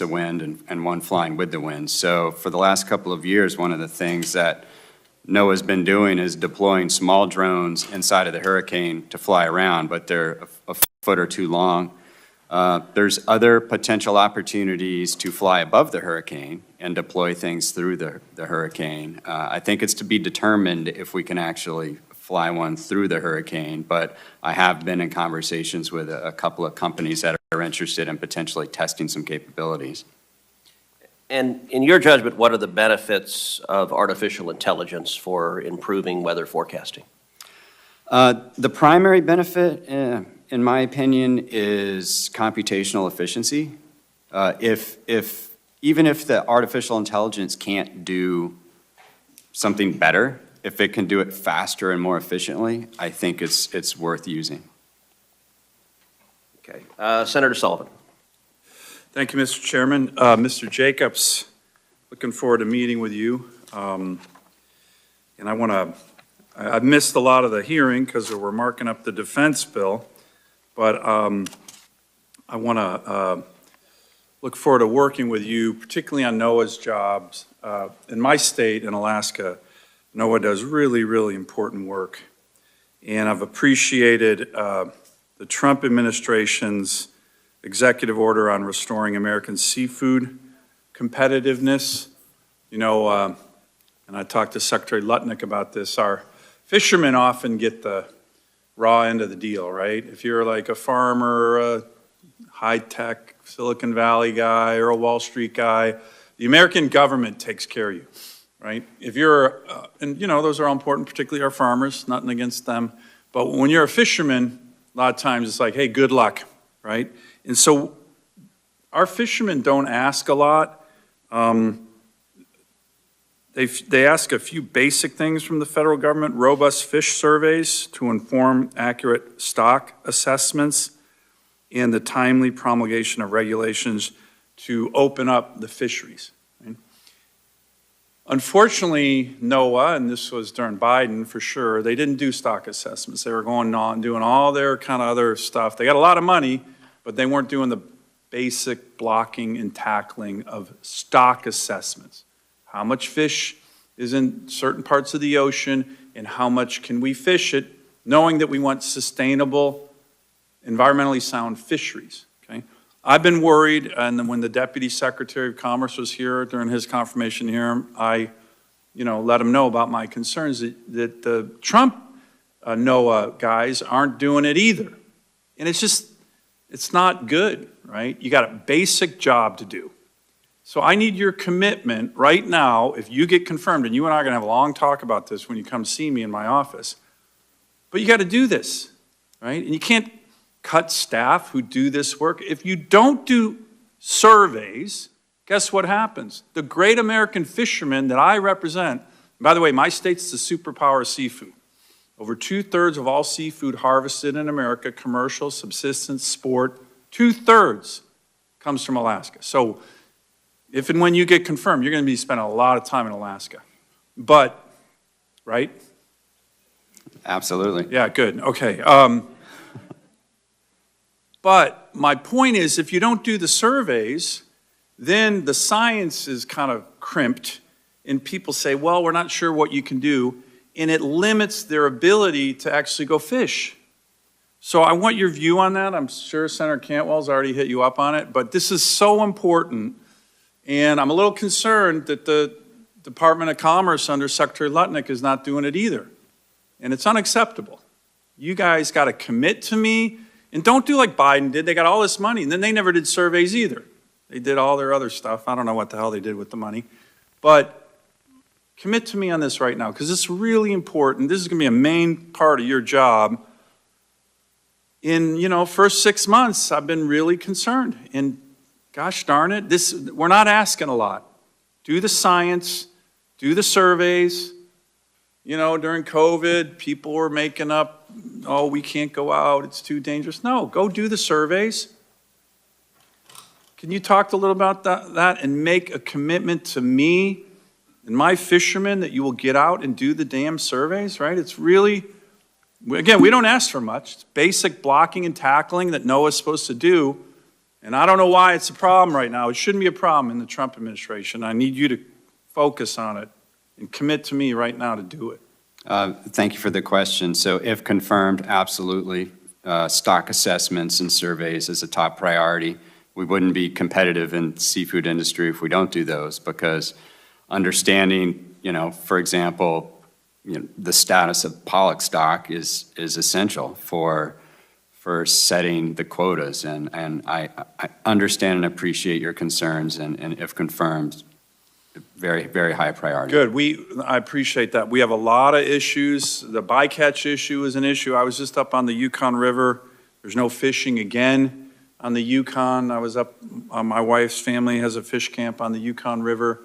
of wind and one flying with the wind. So for the last couple of years, one of the things that NOAA's been doing is deploying small drones inside of the hurricane to fly around, but they're a foot or two long. There's other potential opportunities to fly above the hurricane and deploy things through the hurricane. I think it's to be determined if we can actually fly one through the hurricane, but I have been in conversations with a couple of companies that are interested in potentially testing some capabilities. And in your judgment, what are the benefits of artificial intelligence for improving weather forecasting? The primary benefit, in my opinion, is computational efficiency. Even if the artificial intelligence can't do something better, if it can do it faster and more efficiently, I think it's worth using. Okay. Senator Sullivan. Thank you, Mr. Chairman. Mr. Jacobs, looking forward to meeting with you. And I've missed a lot of the hearing because we're marking up the defense bill, but I want to look forward to working with you, particularly on NOAA's jobs. In my state, in Alaska, NOAA does really, really important work. And I've appreciated the Trump administration's executive order on restoring American seafood competitiveness. You know, and I talked to Secretary Lutnick about this, our fishermen often get the raw end of the deal, right? If you're like a farmer, a high-tech Silicon Valley guy, or a Wall Street guy, the American government takes care of you, right? If you're, and you know, those are all important, particularly our farmers, nothing against them. But when you're a fisherman, a lot of times it's like, hey, good luck, right? And so our fishermen don't ask a lot. They ask a few basic things from the federal government: robust fish surveys to inform accurate stock assessments, and the timely promulgation of regulations to open up the fisheries. Right? Unfortunately, NOAA, and this was during Biden for sure, they didn't do stock assessments. They were going on doing all their kind of other stuff. They got a lot of money, but they weren't doing the basic blocking and tackling of stock assessments. How much fish is in certain parts of the ocean, and how much can we fish it, knowing that we want sustainable, environmentally sound fisheries, okay? I've been worried, and when the Deputy Secretary of Commerce was here during his confirmation hearing, I let him know about my concerns that the Trump NOAA guys aren't doing it either. And it's not good, right? You got a basic job to do. So I need your commitment right now, if you get confirmed, and you and I are going to have a long talk about this when you come see me in my office, but you got to do this, right? And you can't cut staff who do this work. If you don't do surveys, guess what happens? The great American fishermen that I represent, by the way, my state's the superpower of seafood. Over 2/3 of all seafood harvested in America, commercial, subsistence, sport, 2/3 comes from Alaska. So if and when you get confirmed, you're going to be spending a lot of time in Alaska. But, right? Absolutely. Yeah, good. Okay. But my point is, if you don't do the surveys, then the science is kind of crimped, and people say, well, we're not sure what you can do, and it limits their ability to actually go fish. So I want your view on that. I'm sure Senator Cantwell's already hit you up on it, but this is so important, and I'm a little concerned that the Department of Commerce under Secretary Lutnick is not doing it either, and it's unacceptable. You guys got to commit to me. And don't do like Biden did. They got all this money, and then they never did surveys either. They did all their other stuff. I don't know what the hell they did with the money. But commit to me on this right now, because it's really important. This is going to be a main part of your job. In, first 6 months, I've been really concerned. And gosh darn it, we're not asking a lot. Do the science, do the surveys. During COVID, people were making up, oh, we can't go out, it's too dangerous. No, go do the surveys. Can you talk a little about that and make a commitment to me and my fishermen that you will get out and do the damn surveys, right? It's really, again, we don't ask for much. It's basic blocking and tackling that NOAA's supposed to do. And I don't know why it's a problem right now. It shouldn't be a problem in the Trump administration. I need you to focus on it and commit to me right now to do it? Thank you for the question. So if confirmed, absolutely. Stock assessments and surveys is a top priority. We wouldn't be competitive in the seafood industry if we don't do those, because understanding, for example, the status of pollock stock is essential for setting the quotas. And I understand and appreciate your concerns, and if confirmed, very, very high priority. Good. I appreciate that. We have a lot of issues. The bycatch issue is an issue. I was just up on the Yukon River. There's no fishing again on the Yukon. I was up, my wife's family has a fish camp on the Yukon River.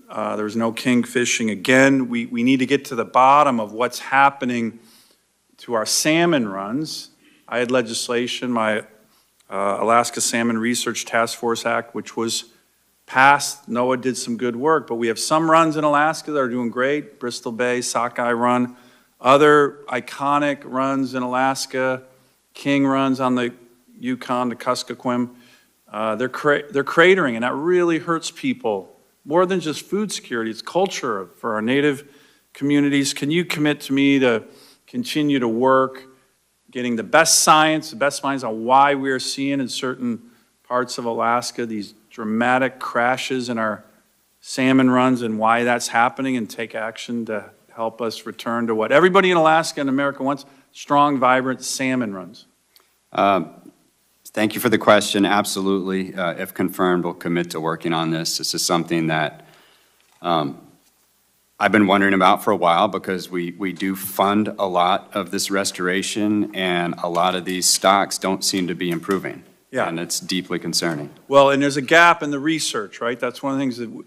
There's no king fishing again. We need to get to the bottom of what's happening to our salmon runs. I had legislation, my Alaska Salmon Research Task Force Act, which was passed. NOAA did some good work, but we have some runs in Alaska that are doing great. Bristol Bay, Sockeye Run. Other iconic runs in Alaska, king runs on the Yukon to Kuskokwim. They're cratering, and that really hurts people. More than just food security, it's culture for our native communities. Can you commit to me to continue to work, getting the best science, the best minds on why we are seeing in certain parts of Alaska these dramatic crashes in our salmon runs and why that's happening, and take action to help us return to what everybody in Alaska and America wants, strong, vibrant salmon runs? Thank you for the question. Absolutely. If confirmed, we'll commit to working on this. This is something that I've been wondering about for a while, because we do fund a lot of this restoration, and a lot of these stocks don't seem to be improving. Yeah. And it's deeply concerning. Well, and there's a gap in the research, right? That's one of the things that,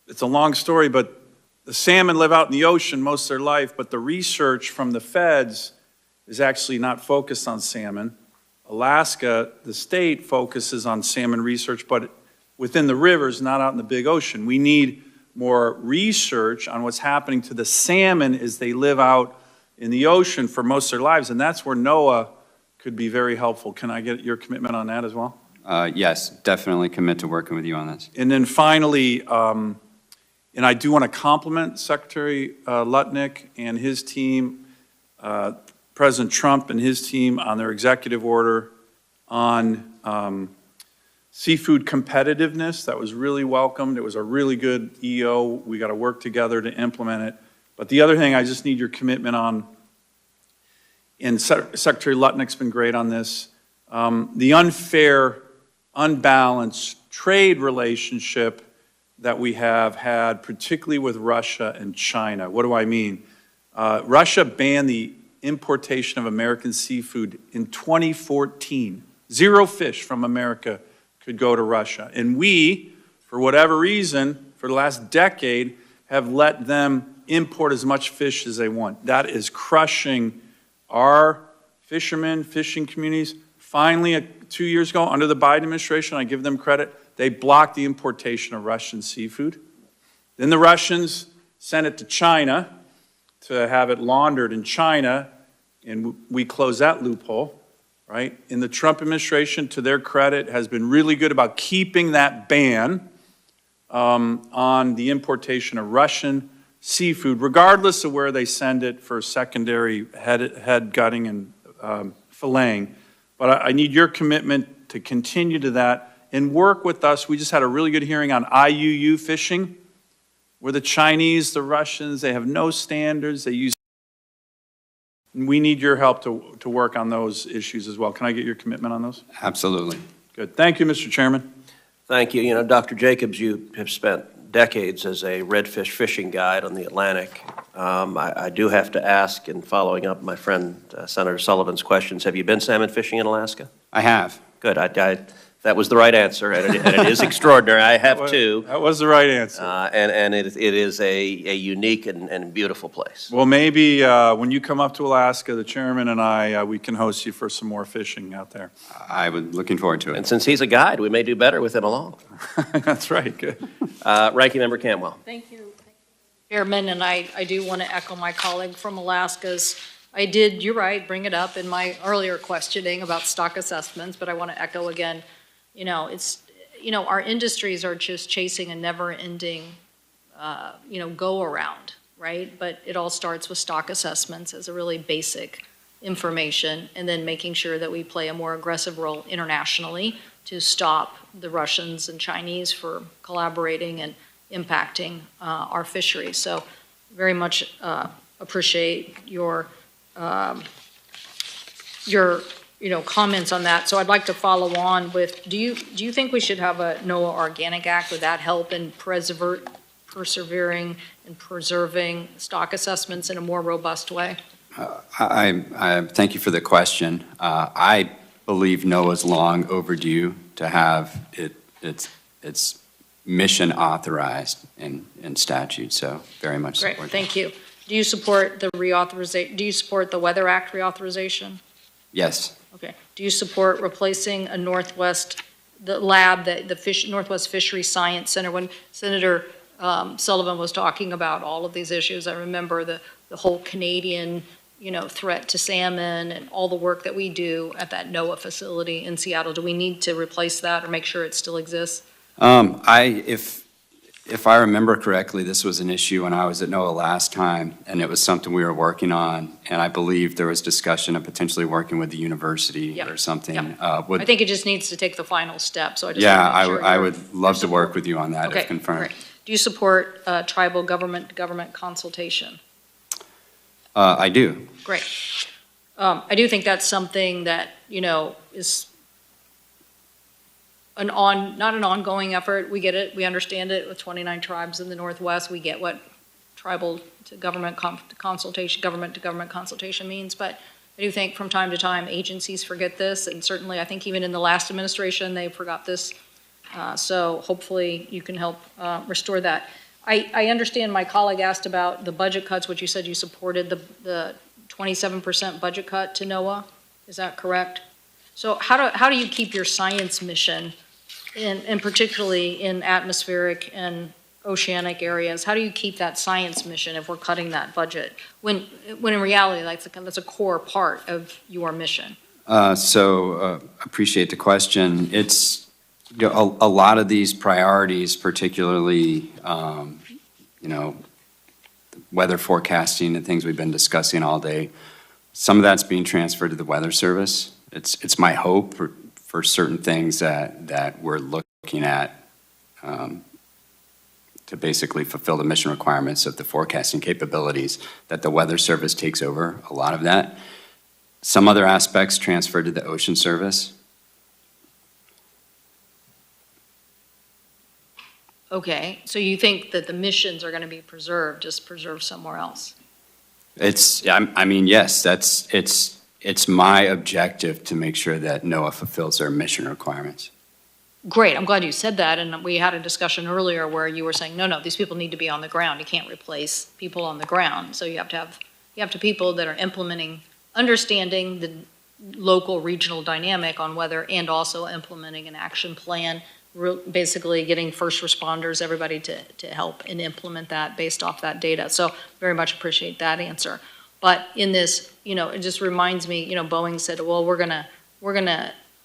it's a long story, but the salmon live out in the ocean most of their life, but the research from the feds is actually not focused on salmon. Alaska, the state, focuses on salmon research, but within the rivers, not out in the big ocean. We need more research on what's happening to the salmon as they live out in the ocean for most of their lives, and that's where NOAA could be very helpful. Can I get your commitment on that as well? Yes, definitely commit to working with you on this. And then finally, and I do want to compliment Secretary Lutnick and his team, President Trump and his team, on their executive order on seafood competitiveness. That was really welcomed. It was a really good EO. We got to work together to implement it. But the other thing I just need your commitment on, and Secretary Lutnick's been great on this, the unfair, unbalanced trade relationship that we have had, particularly with Russia and China. What do I mean? Russia banned the importation of American seafood in 2014. 0 fish from America could go to Russia. And we, for whatever reason, for the last decade, have let them import as much fish as they want. That is crushing our fishermen, fishing communities. Finally, 2 years ago, under the Biden administration, I give them credit, they blocked the importation of Russian seafood. Then the Russians sent it to China to have it laundered in China, and we closed that loophole, right? And the Trump administration, to their credit, has been really good about keeping that ban on the importation of Russian seafood, regardless of where they send it for secondary head gutting and filleting. But I need your commitment to continue to that and work with us. We just had a really good hearing on IUU fishing, where the Chinese, the Russians, they have no standards. They use. We need your help to work on those issues as well. Can I get your commitment on those? Absolutely. Good. Thank you, Mr. Chairman. Thank you. You know, Dr. Jacobs, you have spent decades as a redfish fishing guide on the Atlantic. I do have to ask, in following up my friend Senator Sullivan's questions, have you been salmon fishing in Alaska? I have. Good. That was the right answer, and it is extraordinary. I have too. That was the right answer. And it is a unique and beautiful place. Well, maybe when you come up to Alaska, the chairman and I, we can host you for some more fishing out there. I was looking forward to it. And since he's a guide, we may do better with him along. That's right. Good. Ranking Member Cantwell. Thank you, Chairman, and I do want to echo my colleague from Alaska's. I did, you're right, bring it up in my earlier questioning about stock assessments, but I want to echo again, our industries are just chasing a never-ending go around, right? But it all starts with stock assessments as a really basic information, and then making sure that we play a more aggressive role internationally to stop the Russians and Chinese for collaborating and impacting our fisheries. So very much appreciate your comments on that. So I'd like to follow on with, do you think we should have a NOAA Organic Act? Would that help in persevering and preserving stock assessments in a more robust way? I thank you for the question. I believe NOAA's long overdue to have its mission authorized in statute, so very much support. Great, thank you. Do you support the reauthorization? Do you support the Weather Act reauthorization? Yes. Okay. Do you support replacing a Northwest Fisheries Science Center? When Senator Sullivan was talking about all of these issues, I remember the whole Canadian threat to salmon and all the work that we do at that NOAA facility in Seattle. Do we need to replace that or make sure it still exists? If I remember correctly, this was an issue when I was at NOAA last time, and it was something we were working on, and I believe there was discussion of potentially working with the university or something. I think it just needs to take the final step, so I just yeah, want to make sure I would love to work with you on that if confirmed. Great. Do you support tribal government consultation? I do. Great. I do think that's something that, is not an ongoing effort. We get it. We understand it with 29 tribes in the Northwest. We get what tribal to government consultation means. But I do think from time to time agencies forget this, and certainly I think even in the last administration they forgot this. So hopefully you can help restore that. I understand my colleague asked about the budget cuts, which you said you supported the 27% budget cut to NOAA. Is that correct? So how do you keep your science mission, and particularly in atmospheric and oceanic areas, how do you keep that science mission if we're cutting that budget when in reality that's a core part of your mission? Appreciate the question. It's a lot of these priorities, particularly weather forecasting and things we've been discussing all day. Some of that's being transferred to the Weather Service. It's my hope for certain things that we're looking at to basically fulfill the mission requirements of the forecasting capabilities, that the Weather Service takes over a lot of that. Some other aspects transferred to the Ocean Service. Okay, so you think that the missions are going to be preserved, just preserved somewhere else? Yes, it's my objective to make sure that NOAA fulfills their mission requirements. Great, I'm glad you said that, and we had a discussion earlier where you were saying, no, these people need to be on the ground. You can't replace people on the ground, so you have to have people that are implementing, understanding the local regional dynamic on weather, and also implementing an action plan, basically getting first responders, everybody to help and implement that based off that data. So very much appreciate that answer. But in this, it just reminds me, Boeing said, well, we're gonna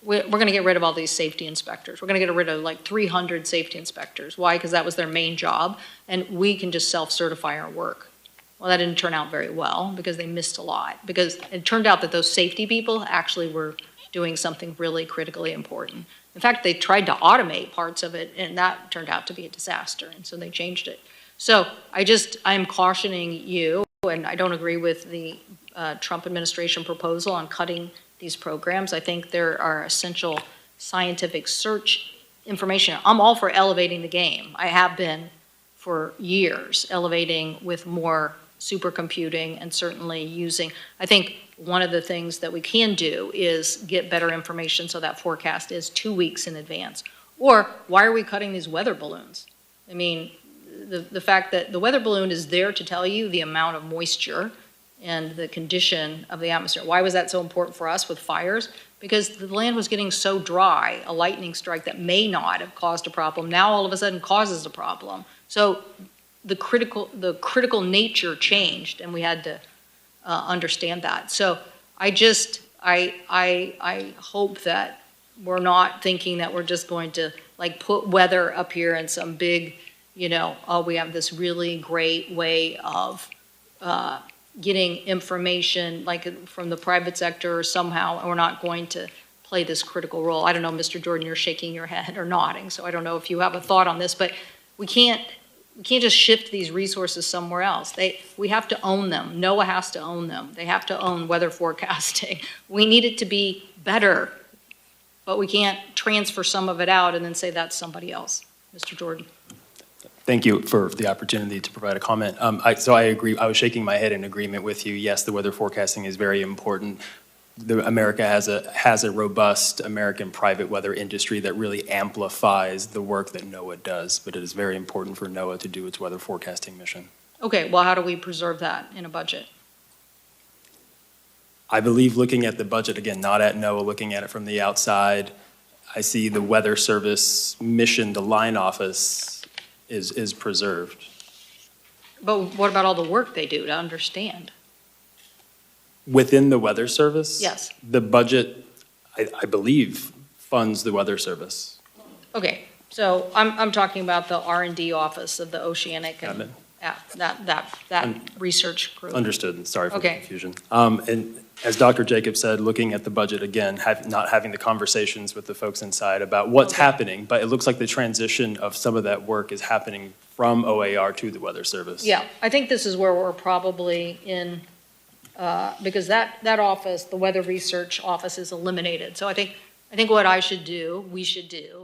get rid of all these safety inspectors. We're gonna get rid of like 300 safety inspectors. Why? Because that was their main job, and we can just self-certify our work. Well, that didn't turn out very well because they missed a lot. Because it turned out that those safety people actually were doing something really critically important. In fact, they tried to automate parts of it, and that turned out to be a disaster, and so they changed it. So I'm cautioning you, and I don't agree with the Trump administration proposal on cutting these programs. I think there are essential scientific search information. I'm all for elevating the game. I have been for years, elevating with more supercomputing and certainly using, I think one of the things that we can do is get better information so that forecast is 2 weeks in advance. Or why are we cutting these weather balloons? I mean, the fact that the weather balloon is there to tell you the amount of moisture and the condition of the atmosphere. Why was that so important for us with fires? Because the land was getting so dry, a lightning strike that may not have caused a problem, now all of a sudden causes a problem. So the critical nature changed, and we had to understand that. So I hope that we're not thinking that we're just going to like put weather up here in some big, we have this really great way of getting information, like from the private sector somehow, and we're not going to play this critical role. I don't know, Mr. Jordan, you're shaking your head or nodding, so I don't know if you have a thought on this, but we can't just shift these resources somewhere else. We have to own them. NOAA has to own them. They have to own weather forecasting. We need it to be better, but we can't transfer some of it out and then say that's somebody else. Mr. Jordan. Thank you for the opportunity to provide a comment. So I agree. I was shaking my head in agreement with you. Yes, the weather forecasting is very important. America has a robust American private weather industry that really amplifies the work that NOAA does, but it is very important for NOAA to do its weather forecasting mission. Okay, well, how do we preserve that in a budget? I believe looking at the budget, again, not at NOAA, looking at it from the outside, I see the Weather Service mission, the line office, is preserved. But what about all the work they do to understand? Within the Weather Service? Yes. The budget, I believe, funds the Weather Service. Okay, so I'm talking about the R&D office of the Oceanic and that research group. Understood. Sorry for the Okay. confusion. And as Dr. Jacobs said, looking at the budget again, not having the conversations with the folks inside about what's happening, but it looks like the transition of some of that work is happening from OAR to the Weather Service. Yeah, I think this is where we're probably in, because that office, the Weather Research Office, is eliminated. So I think what we should do